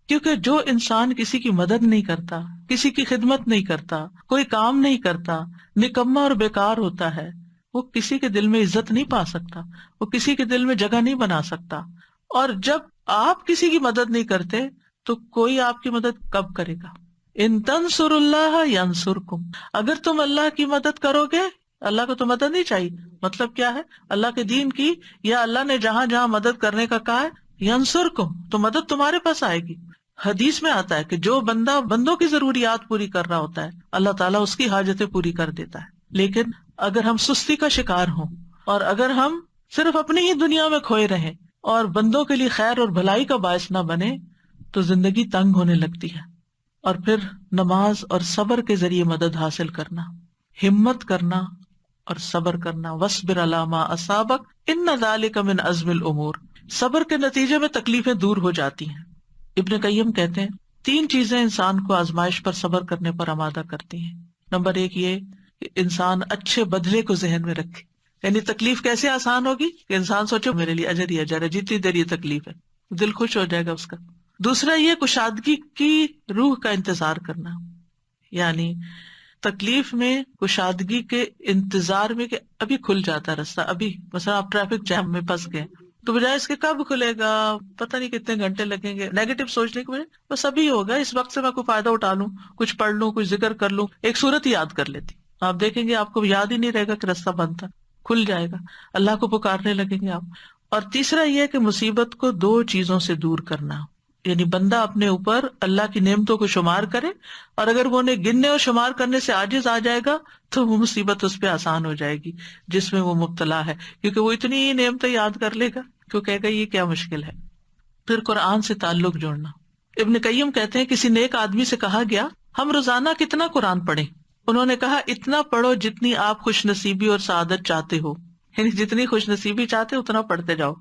کیونکہ جو انسان کسی کی مدد نہیں کرتا، کسی کی خدمت نہیں کرتا، کوئی کام نہیں کرتا، نکما اور بیکار ہوتا ہے، وہ کسی کے دل میں عزت نہیں پا سکتا، وہ کسی کے دل میں جگہ نہیں بنا سکتا۔ اور جب آپ کسی کی مدد نہیں کرتے تو کوئی آپ کی مدد کب کرے گا؟ ان تنصر اللہ ینصرکم، اگر تم اللہ کی مدد کرو گے، اللہ کو تو مدد نہیں چاہیے، مطلب کیا ہے؟ اللہ کے دین کی، یا اللہ نے جہاں جہاں مدد کرنے کا کہا ہے، ینصرکم، تو مدد تمہارے پاس آئے گی۔ حدیث میں آتا ہے کہ جو بندہ بندوں کی ضروریات پوری کر رہا ہوتا ہے، اللہ تعالیٰ اس کی حاجتیں پوری کر دیتا ہے۔ لیکن اگر ہم سستی کا شکار ہوں اور اگر ہم صرف اپنی ہی دنیا میں کھوئے رہیں اور بندوں کے لیے خیر اور بھلائی کا باعث نہ بنے تو زندگی تنگ ہونے لگتی ہے۔ اور پھر نماز اور صبر کے ذریعے مدد حاصل کرنا، ہمت کرنا اور صبر کرنا، وَاصْبِرْ عَلَىٰ مَا أَصَابَكَ إِنَّ ذَلِكَ مِنْ عَزْمِ الْأُمُورِ، صبر کے نتیجے میں تکلیفیں دور ہو جاتی ہیں۔ ابن قیم کہتے ہیں 3 چیزیں انسان کو آزمائش پر صبر کرنے پر آمادہ کرتی ہیں۔ نمبر 1 یہ کہ انسان اچھے بدلے کو ذہن میں رکھے، یعنی تکلیف کیسے آسان ہوگی کہ انسان سوچے میرے لیے اجر ہی اجر ہے، جتنی دیر یہ تکلیف ہے دل خوش ہو جائے گا اس کا۔ دوسرا یہ کشادگی کی روح کا انتظار کرنا، یعنی تکلیف میں کشادگی کے انتظار میں کہ ابھی کھل جاتا راستہ، ابھی مثلا آپ ٹریفک جام میں پھنس گئے تو بجائے اس کے کب کھلے گا، پتہ نہیں کتنے گھنٹے لگیں گے، نیگیٹو سوچنے کے بجائے بس ابھی ہوگا، اس وقت سے میں کوئی فائدہ اٹھا لوں، کچھ پڑھ لوں، کچھ ذکر کر لوں، ایک سورت یاد کر لیتی، آپ دیکھیں گے آپ کو یاد ہی نہیں رہے گا کہ راستہ بند تھا، کھل جائے گا، اللہ کو پکارنے لگیں گے آپ۔ اور تیسرا یہ کہ مصیبت کو 2 چیزوں سے دور کرنا، یعنی بندہ اپنے اوپر اللہ کی نعمتوں کو شمار کرے، اور اگر وہ انہیں گننے اور شمار کرنے سے عاجز آ جائے گا تو وہ مصیبت اس پہ آسان ہو جائے گی جس میں وہ مبتلا ہے، کیونکہ وہ اتنی نعمتیں یاد کر لے گا کہ وہ کہے گا یہ کیا مشکل ہے۔ پھر قرآن سے تعلق جوڑنا، ابن قیم کہتے ہیں کسی نیک آدمی سے کہا گیا ہم روزانہ کتنا قرآن پڑھیں؟ انہوں نے کہا اتنا پڑھو جتنی آپ خوش نصیبی اور سعادت چاہتے ہو، یعنی جتنی خوش نصیبی چاہتے ہو اتنا پڑھتے جاؤ.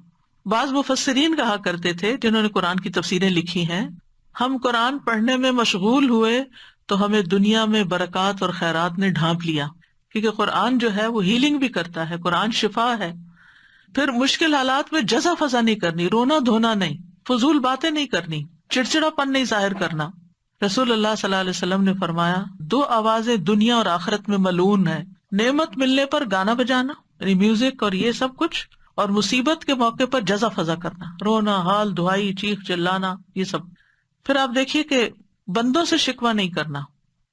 بعض مفسرین کہا کرتے تھے جنہوں نے قرآن کی تفسیریں لکھی ہیں، ہم قرآن پڑھنے میں مشغول ہوئے تو ہمیں دنیا میں برکات اور خیرات نے ڈھانپ لیا، کیونکہ قرآن جو ہے وہ ہیلنگ بھی کرتا ہے، قرآن شفا ہے. پھر مشکل حالات میں جزا فضا نہیں کرنی، رونا دھونا نہیں، فضول باتیں نہیں کرنی، چڑچڑا پن نہیں ظاہر کرنا. رسول اللہ صلی اللہ علیہ وسلم نے فرمایا 2 آوازیں دنیا اور آخرت میں ملعون ہیں، نعمت ملنے پر گانا بجانا یعنی میوزک اور یہ سب کچھ، اور مصیبت کے موقع پر جزا فضا کرنا، رونا، حال دعائی، چیخ چلانا، یہ سب. پھر آپ دیکھیے کہ بندوں سے شکوہ نہیں کرنا.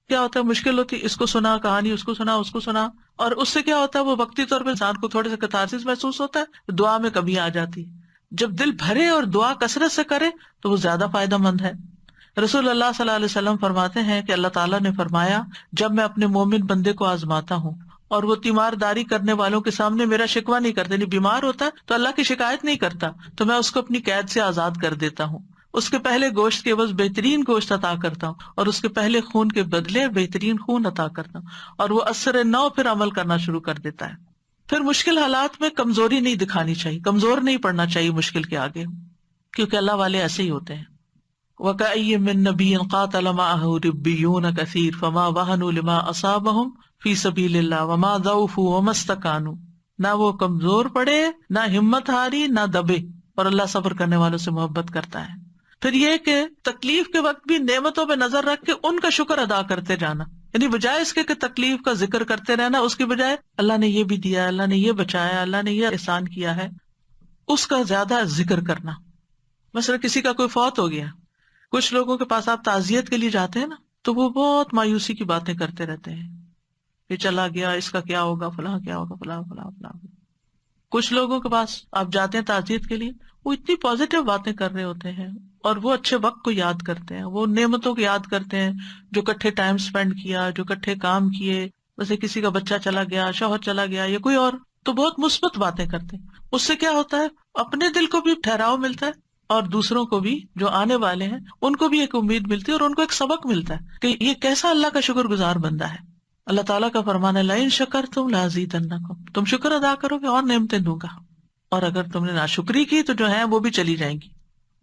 کیا ہوتا ہے مشکل ہوتی، اس کو سنا کہانی، اس کو سنا، اس کو سنا، اور اس سے کیا ہوتا ہے وہ وقتی طور پہ انسان کو تھوڑے سے کتارسس محسوس ہوتا ہے، دعا میں کمی آ جاتی. جب دل بھرے اور دعا کثرت سے کرے تو وہ زیادہ فائدہ مند ہے. رسول اللہ صلی اللہ علیہ وسلم فرماتے ہیں کہ اللہ تعالیٰ نے فرمایا جب میں اپنے مومن بندے کو آزماتا ہوں اور وہ تیمارداری کرنے والوں کے سامنے میرا شکوہ نہیں کرتے، نہیں بیمار ہوتا تو اللہ کی شکایت نہیں کرتا، تو میں اس کو اپنی قید سے آزاد کر دیتا ہوں. اس کے پہلے گوشت کے عوض بہترین گوشت عطا کرتا ہوں، اور اس کے پہلے خون کے بدلے بہترین خون عطا کرتا ہوں، اور وہ اثر نو پھر عمل کرنا شروع کر دیتا ہے. پھر مشکل حالات میں کمزوری نہیں دکھانی چاہیے، کمزور نہیں پڑنا چاہیے مشکل کے آگے، کیونکہ اللہ والے ایسے ہی ہوتے ہیں. وَكَأَيٍّ مِّن نَّبِيٍّ قَاتَلَ مَعَهُ رِبِّيُّونَ كَثِيرٌ فَمَا وَهَنُوا لِمَا أَصَابَهُمْ فِي سَبِيلِ اللَّهِ وَمَا ضَعُفُوا وَمَا اسْتَكَانُوا. نہ وہ کمزور پڑے، نہ ہمت ہاری، نہ دبے، اور اللہ صبر کرنے والوں سے محبت کرتا ہے. پھر یہ کہ تکلیف کے وقت بھی نعمتوں پہ نظر رکھ کے ان کا شکر ادا کرتے جانا، یعنی بجائے اس کے کہ تکلیف کا ذکر کرتے رہنا، اس کی بجائے اللہ نے یہ بھی دیا، اللہ نے یہ بچایا، اللہ نے یہ احسان کیا ہے، اس کا زیادہ ذکر کرنا. مثلا کسی کا کوئی فوت ہو گیا، کچھ لوگوں کے پاس آپ تعزیت کے لیے جاتے ہیں نا تو وہ بہت مایوسی کی باتیں کرتے رہتے ہیں، یہ چلا گیا، اس کا کیا ہوگا، فلاں کیا ہوگا، فلاں فلاں فلاں. کچھ لوگوں کے پاس آپ جاتے ہیں تعزیت کے لیے، وہ اتنی پازیٹیو باتیں کر رہے ہوتے ہیں، اور وہ اچھے وقت کو یاد کرتے ہیں، وہ نعمتوں کو یاد کرتے ہیں جو کٹھے ٹائم سپینڈ کیا، جو کٹھے کام کیے، جیسے کسی کا بچہ چلا گیا، شوہر چلا گیا یا کوئی اور، تو بہت مثبت باتیں کرتے ہیں. اس سے کیا ہوتا ہے اپنے دل کو بھی ٹھہراؤ ملتا ہے، اور دوسروں کو بھی جو آنے والے ہیں ان کو بھی ایک امید ملتی ہے، اور ان کو ایک سبق ملتا ہے کہ یہ کیسا اللہ کا شکر گزار بندہ ہے. اللہ تعالیٰ کا فرمان ہے لئن شکرتم لازیدنکم، تم شکر ادا کرو گے اور نعمتیں دوں گا، اور اگر تم نے ناشکری کی تو جو ہے وہ بھی چلی جائیں گی.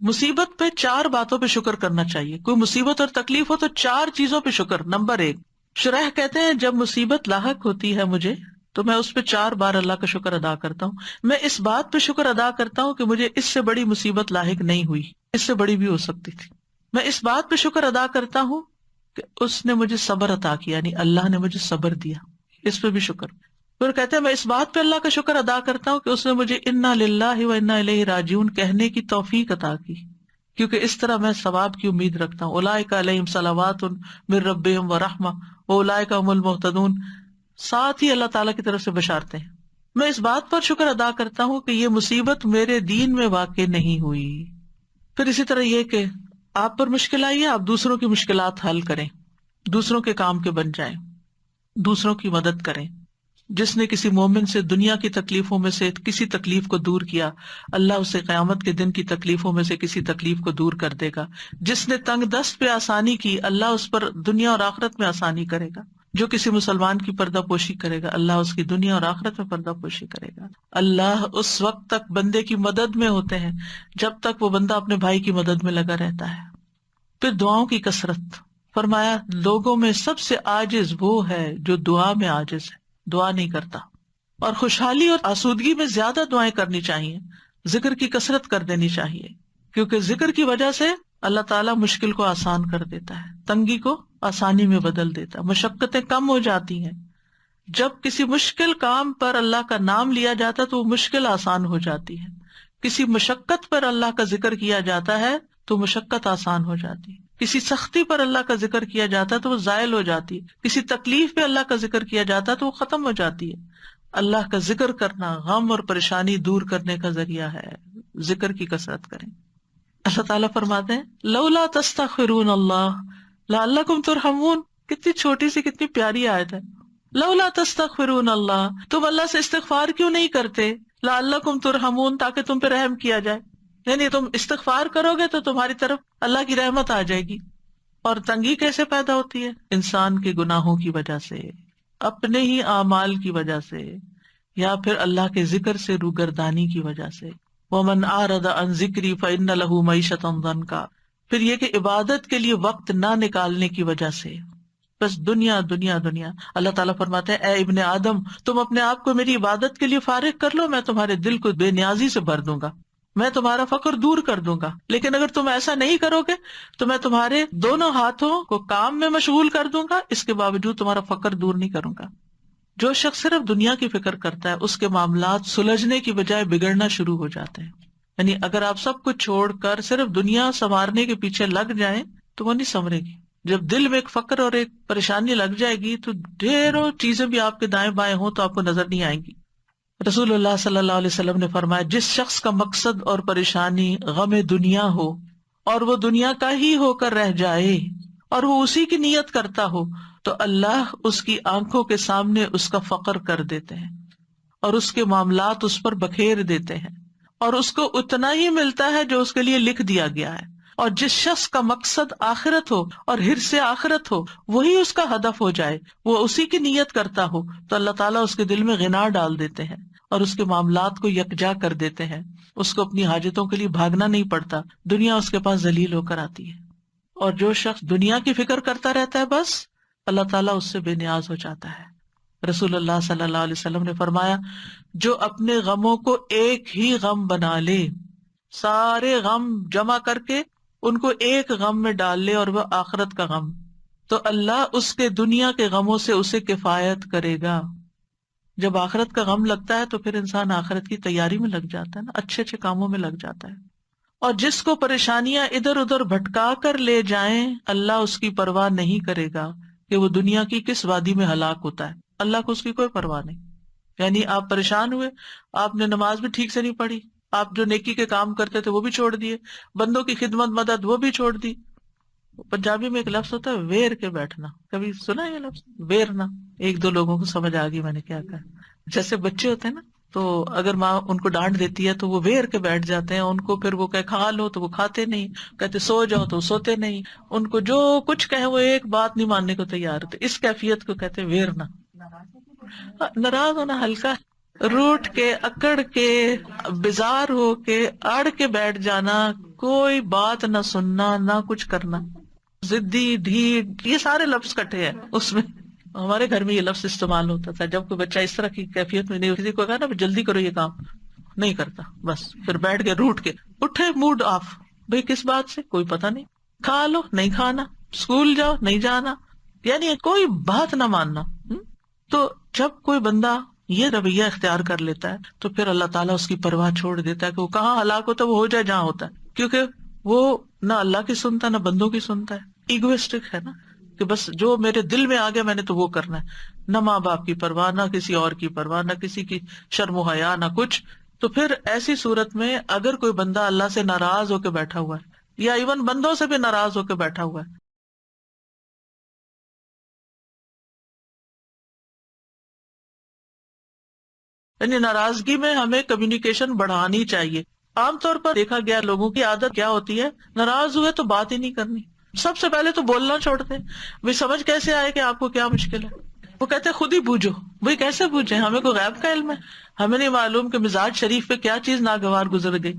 مصیبت پہ 4 باتوں پہ شکر کرنا چاہیے. کوئی مصیبت اور تکلیف ہو تو 4 چیزوں پہ شکر. نمبر 1، شرح کہتے ہیں جب مصیبت لاحق ہوتی ہے مجھے تو میں اس پہ 4 بار اللہ کا شکر ادا کرتا ہوں. میں اس بات پہ شکر ادا کرتا ہوں کہ مجھے اس سے بڑی مصیبت لاحق نہیں ہوئی، اس سے بڑی بھی ہو سکتی تھی. میں اس بات پہ شکر ادا کرتا ہوں کہ اس نے مجھے صبر عطا کیا، یعنی اللہ نے مجھے صبر دیا، اس پہ بھی شکر. پھر کہتے ہیں میں اس بات پہ اللہ کا شکر ادا کرتا ہوں کہ اس نے مجھے انا للہ و انا الیہ راجعون کہنے کی توفیق عطا کی، کیونکہ اس طرح میں ثواب کی امید رکھتا ہوں. اولئک علیہم صلوات من ربہم ورحمہ واولئک هم المہتدون. ساتھ ہی اللہ تعالیٰ کی طرف سے بشارتیں ہیں. میں اس بات پر شکر ادا کرتا ہوں کہ یہ مصیبت میرے دین میں واقع نہیں ہوئی. پھر اسی طرح یہ کہ آپ پر مشکل آئی ہے، آپ دوسروں کی مشکلات حل کریں، دوسروں کے کام کے بن جائیں، دوسروں کی مدد کریں. جس نے کسی مومن سے دنیا کی تکلیفوں میں سے کسی تکلیف کو دور کیا، اللہ اسے قیامت کے دن کی تکلیفوں میں سے کسی تکلیف کو دور کر دے گا. جس نے تنگ دست پہ آسانی کی، اللہ اس پر دنیا اور آخرت میں آسانی کرے گا. جو کسی مسلمان کی پردہ پوشی کرے گا، اللہ اس کی دنیا اور آخرت میں پردہ پوشی کرے گا. اللہ اس وقت تک بندے کی مدد میں ہوتے ہیں جب تک وہ بندہ اپنے بھائی کی مدد میں لگا رہتا ہے. پھر دعاؤں کی کثرت. فرمایا لوگوں میں سب سے عاجز وہ ہے جو دعا میں عاجز ہے، دعا نہیں کرتا. اور خوشحالی اور آسودگی میں زیادہ دعائیں کرنی چاہیے، ذکر کی کثرت کر دینی چاہیے، کیونکہ ذکر کی وجہ سے اللہ تعالیٰ مشکل کو آسان کر دیتا ہے، تنگی کو آسانی میں بدل دیتا ہے، مشقتیں کم ہو جاتی ہیں. جب کسی مشکل کام پر اللہ کا نام لیا جاتا ہے تو وہ مشکل آسان ہو جاتی ہے. کسی مشقت پر اللہ کا ذکر کیا جاتا ہے تو مشقت آسان ہو جاتی ہے. کسی سختی پر اللہ کا ذکر کیا جاتا ہے تو وہ زائل ہو جاتی ہے. کسی تکلیف پہ اللہ کا ذکر کیا جاتا ہے تو وہ ختم ہو جاتی ہے. اللہ کا ذکر کرنا غم اور پریشانی دور کرنے کا ذریعہ ہے. ذکر کی کثرت کریں. اللہ تعالیٰ فرماتے ہیں لولا تستغفرون اللہ لعلکم ترحمون. کتنی چھوٹی سی کتنی پیاری آیت ہے. لولا تستغفرون اللہ، تم اللہ سے استغفار کیوں نہیں کرتے؟ لعلکم ترحمون، تاکہ تم پہ رحم کیا جائے. یعنی تم استغفار کرو گے تو تمہاری طرف اللہ کی رحمت آ جائے گی. اور تنگی کیسے پیدا ہوتی ہے؟ انسان کے گناہوں کی وجہ سے، اپنے ہی اعمال کی وجہ سے، یا پھر اللہ کے ذکر سے روگردانی کی وجہ سے۔ وَمَنْ أَعْرَضَ عَنْ ذِكْرِي فَإِنَّ لَهُ مَعِيشَةً ضَنْكًا، پھر یہ کہ عبادت کے لیے وقت نہ نکالنے کی وجہ سے بس دنیا دنیا دنیا۔ اللہ تعالیٰ فرماتے ہیں اے ابن آدم، تم اپنے آپ کو میری عبادت کے لیے فارغ کر لو، میں تمہارے دل کو بے نیازی سے بھر دوں گا، میں تمہارا فقر دور کر دوں گا۔ لیکن اگر تم ایسا نہیں کرو گے تو میں تمہارے دونوں ہاتھوں کو کام میں مشغول کر دوں گا، اس کے باوجود تمہارا فقر دور نہیں کروں گا۔ جو شخص صرف دنیا کی فکر کرتا ہے اس کے معاملات سلجھنے کی بجائے بگڑنا شروع ہو جاتے ہیں۔ یعنی اگر آپ سب کچھ چھوڑ کر صرف دنیا سنوارنے کے پیچھے لگ جائیں تو وہ نہیں سنورے گی۔ جب دل میں ایک فقر اور ایک پریشانی لگ جائے گی تو ڈھیروں چیزیں بھی آپ کے دائیں بائیں ہوں تو آپ کو نظر نہیں آئیں گی۔ رسول اللہ صلی اللہ علیہ وسلم نے فرمایا جس شخص کا مقصد اور پریشانی غم دنیا ہو اور وہ دنیا کا ہی ہو کر رہ جائے اور وہ اسی کی نیت کرتا ہو تو اللہ اس کی آنکھوں کے سامنے اس کا فقر کر دیتے ہیں اور اس کے معاملات اس پر بکھیر دیتے ہیں اور اس کو اتنا ہی ملتا ہے جو اس کے لیے لکھ دیا گیا ہے۔ اور جس شخص کا مقصد آخرت ہو اور حرص آخرت ہو وہی اس کا ہدف ہو جائے، وہ اسی کی نیت کرتا ہو تو اللہ تعالیٰ اس کے دل میں غنا ڈال دیتے ہیں اور اس کے معاملات کو یکجا کر دیتے ہیں، اس کو اپنی حاجتوں کے لیے بھاگنا نہیں پڑتا، دنیا اس کے پاس ذلیل ہو کر آتی ہے۔ اور جو شخص دنیا کی فکر کرتا رہتا ہے بس اللہ تعالیٰ اس سے بے نیاز ہو جاتا ہے۔ رسول اللہ صلی اللہ علیہ وسلم نے فرمایا جو اپنے غموں کو ایک ہی غم بنا لے، سارے غم جمع کر کے ان کو ایک غم میں ڈال لے اور وہ آخرت کا غم، تو اللہ اس کے دنیا کے غموں سے اسے کفایت کرے گا۔ جب آخرت کا غم لگتا ہے تو پھر انسان آخرت کی تیاری میں لگ جاتا ہے نا، اچھے اچھے کاموں میں لگ جاتا ہے۔ اور جس کو پریشانیاں ادھر ادھر بھٹکا کر لے جائیں اللہ اس کی پرواہ نہیں کرے گا کہ وہ دنیا کی کس وادی میں ہلاک ہوتا ہے، اللہ کو اس کی کوئی پرواہ نہیں۔ یعنی آپ پریشان ہوئے، آپ نے نماز بھی ٹھیک سے نہیں پڑھی، آپ جو نیکی کے کام کرتے تھے وہ بھی چھوڑ دیے، بندوں کی خدمت مدد وہ بھی چھوڑ دی۔ پنجابی میں ایک لفظ ہوتا ہے ویر کے بیٹھنا، کبھی سنا یہ لفظ ویرنا؟ ایک دو لوگوں کو سمجھ آ گئی میں نے کیا کہا۔ جیسے بچے ہوتے ہیں نا تو اگر ماں ان کو ڈانٹ دیتی ہے تو وہ ویر کے بیٹھ جاتے ہیں، ان کو پھر وہ کہ کھا لو تو وہ کھاتے نہیں، کہتے سو جاؤ تو وہ سوتے نہیں، ان کو جو کچھ کہیں وہ ایک بات نہیں ماننے کو تیار ہوتے۔ اس کیفیت کو کہتے ویرنا۔ ناراض ہونا ہلکا، روٹ کے اکڑ کے بیزار ہو کے اڑ کے بیٹھ جانا، کوئی بات نہ سننا نہ کچھ کرنا، ضدی ڈھیٹ، یہ سارے لفظ کٹے ہیں اس میں۔ ہمارے گھر میں یہ لفظ استعمال ہوتا تھا جب کوئی بچہ اس طرح کی کیفیت میں نہیں، کسی کو کہا نا جلدی کرو یہ کام، نہیں کرتا، بس پھر بیٹھ کے روٹ کے اٹھے موڈ آف، بھئی کس بات سے کوئی پتہ نہیں، کھا لو نہیں کھانا، اسکول جاؤ نہیں جانا، یعنی کوئی بات نہ ماننا۔ تو جب کوئی بندہ یہ رویہ اختیار کر لیتا ہے تو پھر اللہ تعالیٰ اس کی پرواہ چھوڑ دیتا ہے کہ وہ کہاں ہلاک ہوتا ہے، وہ ہو جائے جہاں ہوتا ہے، کیونکہ وہ نہ اللہ کی سنتا نہ بندوں کی سنتا ہے، ایگوئسٹک ہے نا، کہ بس جو میرے دل میں آ گیا میں نے تو وہ کرنا ہے، نہ ماں باپ کی پرواہ، نہ کسی اور کی پرواہ، نہ کسی کی شرم و حیا، نہ کچھ۔ تو پھر ایسی صورت میں اگر کوئی بندہ اللہ سے ناراض ہو کے بیٹھا ہوا ہے یا ایون بندوں سے بھی ناراض ہو کے بیٹھا ہوا ہے، یعنی ناراضگی میں ہمیں کمیونیکیشن بڑھانی چاہیے۔ عام طور پر دیکھا گیا لوگوں کی عادت کیا ہوتی ہے، ناراض ہوئے تو بات ہی نہیں کرنی، سب سے پہلے تو بولنا چھوڑتے ہیں۔ سمجھ کیسے آئے کہ آپ کو کیا مشکل ہے؟ وہ کہتے ہیں خود ہی بوجھو۔ بھئی کیسے بوجھیں؟ ہمیں کوئی غیب کا علم ہے؟ ہمیں نہیں معلوم کہ مزاج شریف پہ کیا چیز ناگوار گزر گئی۔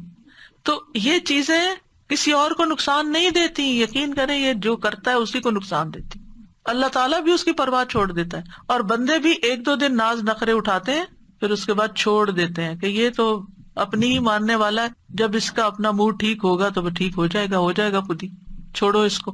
تو یہ چیزیں کسی اور کو نقصان نہیں دیتی، یقین کریں یہ جو کرتا ہے اسی کو نقصان دیتی۔ اللہ تعالیٰ بھی اس کی پرواہ چھوڑ دیتا ہے، اور بندے بھی ایک دو دن ناز نخرے اٹھاتے ہیں پھر اس کے بعد چھوڑ دیتے ہیں کہ یہ تو اپنی ہی ماننے والا ہے، جب اس کا اپنا موڈ ٹھیک ہوگا تو وہ ٹھیک ہو جائے گا خود ہی، چھوڑو اس کو۔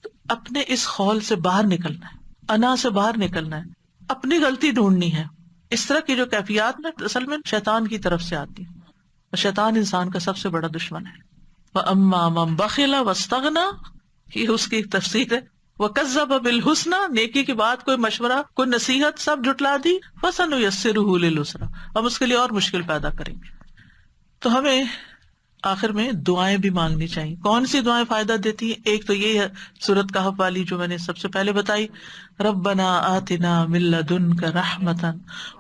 تو اپنے اس خول سے باہر نکلنا ہے، انا سے باہر نکلنا ہے، اپنی غلطی ڈھونڈنی ہے۔ اس طرح کی جو کیفیات میں اصل میں شیطان کی طرف سے آتی ہے، اور شیطان انسان کا سب سے بڑا دشمن ہے۔ وَأَمَّا مَن بَخِلَ وَاسْتَغْنَىٰ، یہ اس کی ایک تفسیر ہے۔ وَكَذَّبَ بِالْحُسْنَىٰ، نیکی کی بات، کوئی مشورہ، کوئی نصیحت سب جھٹلا دی۔ فَسَنُيَسِّرُهُ لِلْعُسْرَىٰ، ہم اس کے لیے اور مشکل پیدا کریں گے۔ تو ہمیں آخر میں دعائیں بھی مانگنی چاہیے۔ کون سی دعائیں فائدہ دیتی ہیں؟ ایک تو یہ ہے سورۃ کہف والی جو میں نے سب سے پہلے بتائی، ربنا آتنا من لدنک رحمتا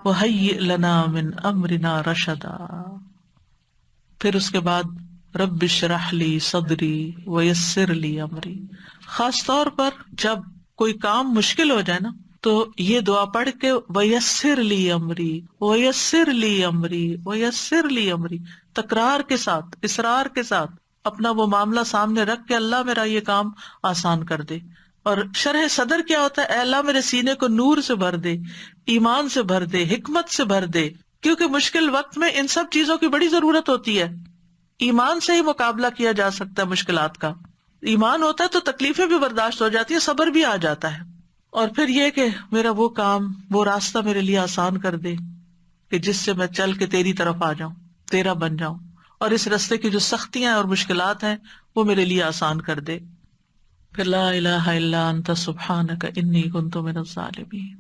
وہیئ لنا من امرنا رشدا۔ پھر اس کے بعد رب اشرح لی صدری ویسر لی امری. خاص طور پر جب کوئی کام مشکل ہو جائے نا تو یہ دعا پڑھ کے ویسر لی امری ویسر لی امری ویسر لی امری تکرار کے ساتھ، اصرار کے ساتھ اپنا وہ معاملہ سامنے رکھ کے اللہ میرا یہ کام آسان کر دے. اور شرح صدر کیا ہوتا ہے؟ اے اللہ میرے سینے کو نور سے بھر دے، ایمان سے بھر دے، حکمت سے بھر دے، کیونکہ مشکل وقت میں ان سب چیزوں کی بڑی ضرورت ہوتی ہے. ایمان سے ہی مقابلہ کیا جا سکتا ہے مشکلات کا. ایمان ہوتا ہے تو تکلیفیں بھی برداشت ہو جاتی ہیں، صبر بھی آ جاتا ہے. اور پھر یہ کہ میرا وہ کام، وہ راستہ میرے لیے آسان کر دے کہ جس سے میں چل کے تیری طرف آ جاؤں، تیرا بن جاؤں، اور اس راستے کی جو سختیاں اور مشکلات ہیں وہ میرے لیے آسان کر دے. پھر لا الہ الا انت سبحانک انی کنت من الظالمین.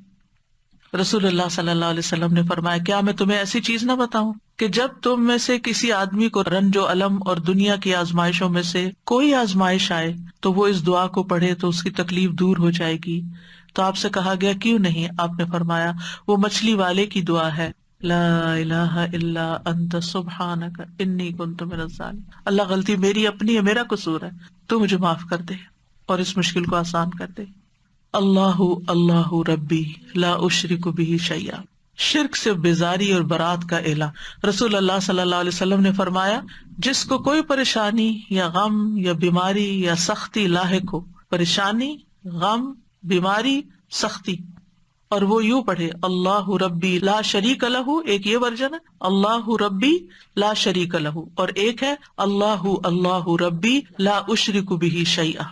رسول اللہ صلی اللہ علیہ وسلم نے فرمایا کیا میں تمہیں ایسی چیز نہ بتاؤں کہ جب تم میں سے کسی آدمی کو رنج و الم اور دنیا کی آزمائشوں میں سے کوئی آزمائش آئے تو وہ اس دعا کو پڑھے تو اس کی تکلیف دور ہو جائے گی. تو آپ سے کہا گیا کیوں نہیں؟ آپ نے فرمایا وہ مچھلی والے کی دعا ہے، لا الہ الا انت سبحانک انی کنت من الظالمین. اللہ غلطی میری اپنی ہے، میرا قصور ہے، تو مجھے معاف کر دے اور اس مشکل کو آسان کر دے. اللہ اللہ ربی لا اشرک بہ شیئا، شرک سے بیزاری اور برات کا اعلان. رسول اللہ صلی اللہ علیہ وسلم نے فرمایا جس کو کوئی پریشانی یا غم یا بیماری یا سختی لاحق ہو، پریشانی، غم، بیماری، سختی، اور وہ یوں پڑھے اللہ ربی لا شریک لہ، ایک یہ ورژن ہے اللہ ربی لا شریک لہ، اور ایک ہے اللہ اللہ ربی لا اشرک بہ شیئا،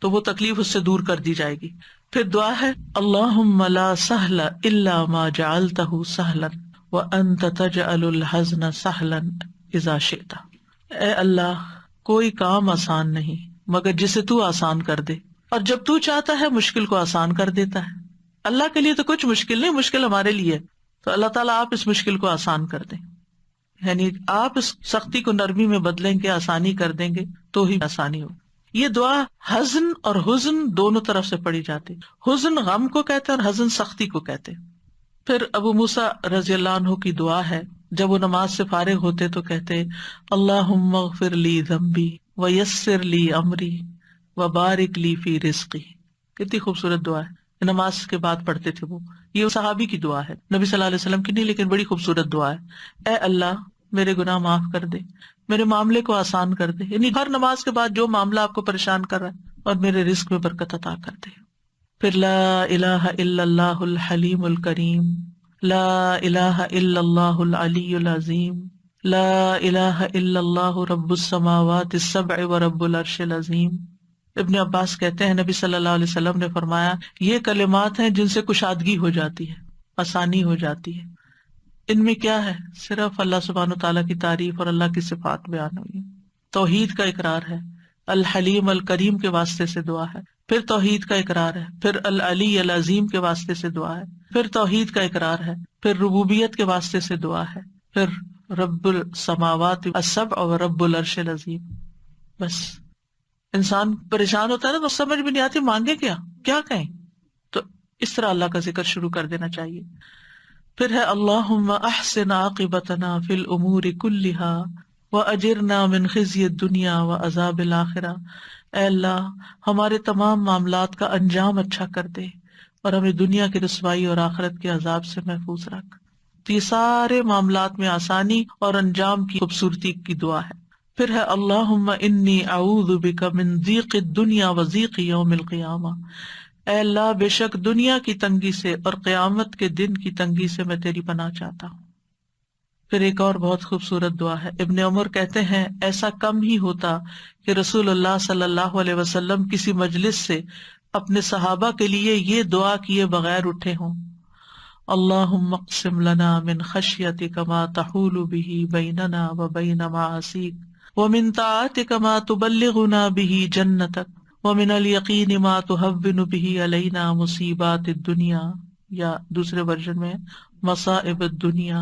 تو وہ تکلیف اس سے دور کر دی جائے گی. پھر دعا ہے اللہم لا سہل الا ما جعلتہ سہلا وانت تجعل الحزن سہلا اذا شئت. اے اللہ کوئی کام آسان نہیں مگر جسے تو آسان کر دے، اور جب تو چاہتا ہے مشکل کو آسان کر دیتا ہے. اللہ کے لیے تو کچھ مشکل نہیں، مشکل ہمارے لیے، تو اللہ تعالیٰ آپ اس مشکل کو آسان کر دیں، یعنی آپ اس سختی کو نرمی میں بدلیں گے، آسانی کر دیں گے تو ہی آسانی ہو. یہ دعا حزن اور حزن دونوں طرف سے پڑھی جاتی. حزن غم کو کہتے ہیں اور حزن سختی کو کہتے ہیں. پھر ابو موسیٰ رضی اللہ عنہ کی دعا ہے، جب وہ نماز سے فارغ ہوتے تو کہتے اللہم اغفر لی ذنبی ویسر لی امری وبارک لی فی رزقی. کتنی خوبصورت دعا ہے، نماز کے بعد پڑھتے تھے وہ. یہ صحابی کی دعا ہے، نبی صلی اللہ علیہ وسلم کی نہیں، لیکن بڑی خوبصورت دعا ہے. اے اللہ میرے گناہ معاف کر دے، میرے معاملے کو آسان کر دے، یعنی ہر نماز کے بعد جو معاملہ آپ کو پریشان کر رہا ہے، اور میرے رزق میں برکت عطا کر دے. پھر لا الہ الا اللہ الحلیم الکریم، لا الہ الا اللہ العلی العظیم، لا الہ الا اللہ رب السماوات السبع ورب العرش العظیم. ابن عباس کہتے ہیں نبی صلی اللہ علیہ وسلم نے فرمایا یہ کلمات ہیں جن سے کشادگی ہو جاتی ہے، آسانی ہو جاتی ہے. ان میں کیا ہے؟ صرف اللہ سبحانہ تعالیٰ کی تعریف اور اللہ کی صفات بیان ہوئی. توحید کا اقرار ہے، الحلیم الکریم کے واسطے سے دعا ہے. پھر توحید کا اقرار ہے، پھر العلی العظیم کے واسطے سے دعا ہے، پھر توحید کا اقرار ہے، پھر ربوبیت کے واسطے سے دعا ہے، پھر رب السماوات السبع اور رب العرش العظیم. بس انسان پریشان ہوتا ہے نا تو سمجھ بھی نہیں آتی مانگے کیا کہیں، تو اس طرح اللہ کا ذکر شروع کر دینا چاہیے. پھر ہے اللہم احسن عاقبتنا فی الامور کلہا واجرنا من خزی الدنیا وعذاب الآخرہ. اے اللہ ہمارے تمام معاملات کا انجام اچھا کر دے اور ہمیں دنیا کی رسوائی اور آخرت کے عذاب سے محفوظ رکھ. تو یہ سارے معاملات میں آسانی اور انجام کی خوبصورتی کی دعا ہے. پھر ہے اللہم انی اعوذ بک من ضیق الدنیا وضیق یوم القیامہ. اے اللہ بے شک دنیا کی تنگی سے اور قیامت کے دن کی تنگی سے میں تیری پناہ چاہتا ہوں. پھر ایک اور بہت خوبصورت دعا ہے. ابن عمر کہتے ہیں ایسا کم ہی ہوتا کہ رسول اللہ صلی اللہ علیہ وسلم کسی مجلس سے اپنے صحابہ کے لیے یہ دعا کیے بغیر اٹھے ہوں. اللہم اقسم لنا من خشیتک ما تحول بہ بیننا وبین معاصیک ومن طاعتک ما تبلغنا بہ جنتک ومن الیقین ما تہون بہ علینا مصیبات الدنیا، یا دوسرے ورژن میں مصائب الدنیا،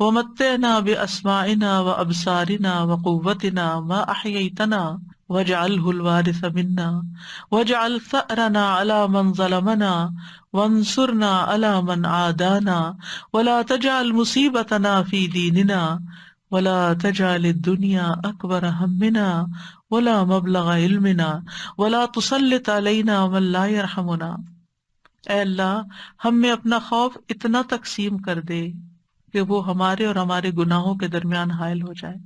ومتعنا باسماعنا وابصارنا وقوتنا ما احییتنا واجعلہ الوارث منا واجعل ثأرنا علی من ظلمنا وانصرنا علی من عادانا ولا تجعل مصیبتنا فی دیننا ولا تجعل الدنيا اکبر ہمنا ولا مبلغ علمنا ولا تسلط علینا من لا یرحمنا۔ اے اللہ ہم میں اپنا خوف اتنا تقسیم کر دے کہ وہ ہمارے اور ہمارے گناہوں کے درمیان حائل ہو جائے۔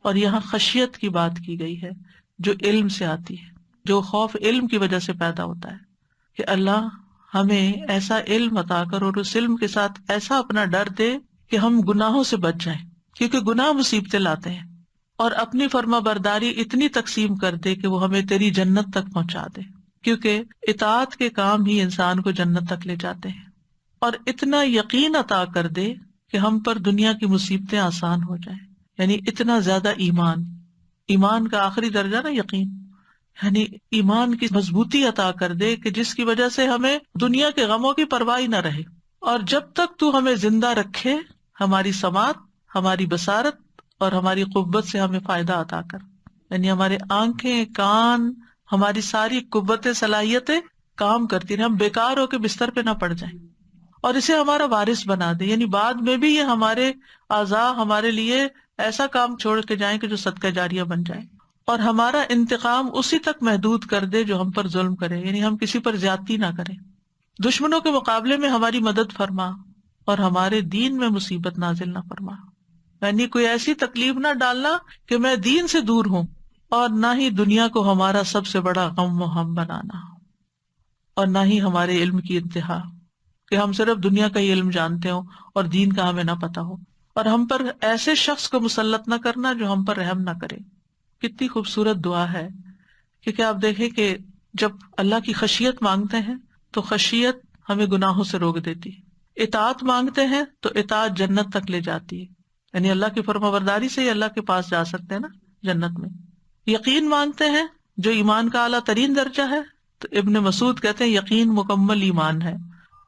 اور یہاں خشیت کی بات کی گئی ہے جو علم سے آتی ہے، جو خوف علم کی وجہ سے پیدا ہوتا ہے، کہ اللہ ہمیں ایسا علم عطا کر اور اس علم کے ساتھ ایسا اپنا ڈر دے کہ ہم گناہوں سے بچ جائیں، کیونکہ گناہ مصیبتیں لاتے ہیں، اور اپنی فرما برداری اتنی تقسیم کر دے کہ وہ ہمیں تیری جنت تک پہنچا دے، کیونکہ اطاعت کے کام ہی انسان کو جنت تک لے جاتے ہیں، اور اتنا یقین عطا کر دے کہ ہم پر دنیا کی مصیبتیں آسان ہو جائیں، یعنی اتنا زیادہ ایمان کا آخری درجہ نا یقین، یعنی ایمان کی مضبوطی عطا کر دے کہ جس کی وجہ سے ہمیں دنیا کے غموں کی پرواہ نہ رہے، اور جب تک تو ہمیں زندہ رکھے ہماری سماعت، ہماری بصارت اور ہماری قوت سے ہمیں فائدہ عطا کر، یعنی ہمارے آنکھیں، کان، ہماری ساری قوتیں، صلاحیتیں کام کرتی رہیں، ہم بیکار ہو کے بستر پہ نہ پڑ جائیں، اور اسے ہمارا وارث بنا دے، یعنی بعد میں بھی یہ ہمارے اعضاء ہمارے لیے ایسا کام چھوڑ کے جائیں کہ جو صدقہ جاریہ بن جائے، اور ہمارا انتقام اسی تک محدود کر دے جو ہم پر ظلم کرے، یعنی ہم کسی پر زیادتی نہ کریں، دشمنوں کے مقابلے میں ہماری مدد فرما، اور ہمارے دین میں مصیبت نازل نہ فرما، یعنی کوئی ایسی تکلیف نہ ڈالنا کہ میں دین سے دور ہوں، اور نہ ہی دنیا کو ہمارا سب سے بڑا غم و ہم بنانا، اور نہ ہی ہمارے علم کی انتہا کہ ہم صرف دنیا کا ہی علم جانتے ہوں اور دین کا ہمیں نہ پتا ہو، اور ہم پر ایسے شخص کو مسلط نہ کرنا جو ہم پر رحم نہ کرے۔ کتنی خوبصورت دعا ہے، کیونکہ آپ دیکھیں کہ جب اللہ کی خشیت مانگتے ہیں تو خشیت ہمیں گناہوں سے روک دیتی ہے، اطاعت مانگتے ہیں تو اطاعت جنت تک لے جاتی ہے، یعنی اللہ کی فرمانبرداری سے ہی اللہ کے پاس جا سکتے ہیں نا جنت میں۔ یقین مانگتے ہیں جو ایمان کا اعلیٰ ترین درجہ ہے، تو ابن مسعود کہتے ہیں یقین مکمل ایمان ہے۔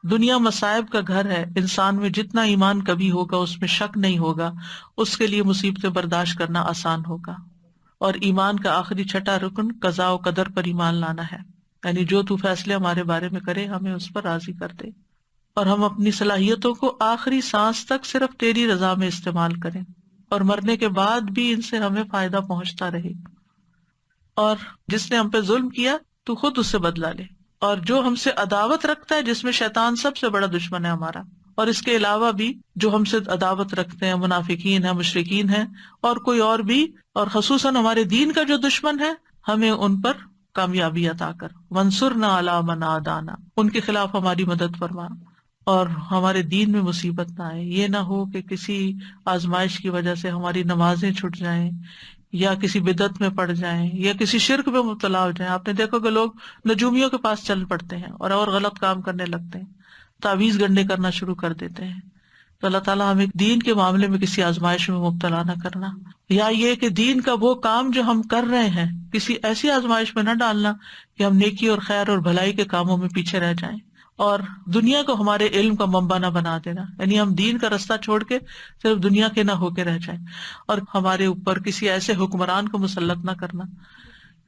دنیا مصائب کا گھر ہے، انسان میں جتنا ایمان کبھی ہوگا اس میں شک نہیں ہوگا، اس کے لیے مصیبتیں برداشت کرنا آسان ہوگا۔ اور ایمان کا آخری چھٹا رکن قضاء و قدر پر ایمان لانا ہے، یعنی جو تو فیصلے ہمارے بارے میں کرے ہمیں اس پر راضی کر دے، اور ہم اپنی صلاحیتوں کو آخری سانس تک صرف تیری رضا میں استعمال کریں، اور مرنے کے بعد بھی ان سے ہمیں فائدہ پہنچتا رہے، اور جس نے ہم پہ ظلم کیا تو خود اس سے بدلہ لے، اور جو ہم سے عداوت رکھتا ہے، جس میں شیطان سب سے بڑا دشمن ہے ہمارا، اور اس کے علاوہ بھی جو ہم سے عداوت رکھتے ہیں، منافقین ہیں، مشرکین ہیں، اور کوئی اور بھی، اور خصوصاً ہمارے دین کا جو دشمن ہے، ہمیں ان پر کامیابی عطا کر، وانصرنا علی من عادانا، ان کے خلاف ہماری مدد فرما، اور ہمارے دین میں مصیبت نہ آئے۔ یہ نہ ہو کہ کسی آزمائش کی وجہ سے ہماری نمازیں چھٹ جائیں، یا کسی بدعت میں پڑ جائیں، یا کسی شرک میں مبتلا ہو جائیں۔ آپ نے دیکھو کہ لوگ نجومیوں کے پاس چل پڑتے ہیں اور غلط کام کرنے لگتے ہیں، تعویذ گنڈے کرنا شروع کر دیتے ہیں۔ تو اللہ تعالیٰ ہمیں دین کے معاملے میں کسی آزمائش میں مبتلا نہ کرنا، یا یہ کہ دین کا وہ کام جو ہم کر رہے ہیں کسی ایسی آزمائش میں نہ ڈالنا کہ ہم نیکی اور خیر اور بھلائی کے کاموں میں پیچھے رہ جائیں، اور دنیا کو ہمارے علم کا منبع نہ بنا دینا، یعنی ہم دین کا رستہ چھوڑ کے صرف دنیا کے نہ ہو کے رہ جائیں، اور ہمارے اوپر کسی ایسے حکمران کو مسلط نہ کرنا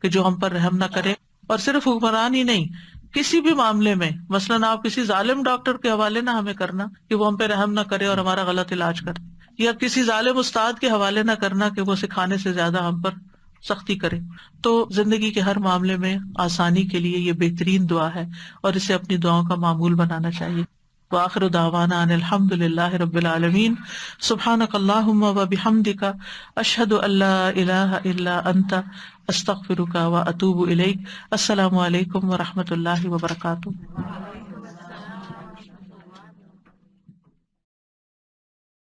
کہ جو ہم پر رحم نہ کرے، اور صرف حکمران ہی نہیں، کسی بھی معاملے میں، مثلاً آپ کسی ظالم ڈاکٹر کے حوالے نہ ہمیں کرنا کہ وہ ہم پہ رحم نہ کرے اور ہمارا غلط علاج کرے، یا کسی ظالم استاد کے حوالے نہ کرنا کہ وہ سکھانے سے زیادہ ہم پر سختی کرے۔ تو زندگی کے ہر معاملے میں آسانی کے لیے یہ بہترین دعا ہے، اور اسے اپنی دعاؤں کا معمول بنانا چاہیے۔ وآخر دعوانا ان الحمد للہ رب العالمین۔ سبحانک اللہم وبحمدک، اشہد ان لا الہ الا انت، استغفرک واتوب الیک۔ السلام علیکم ورحمۃ اللہ وبرکاتہ۔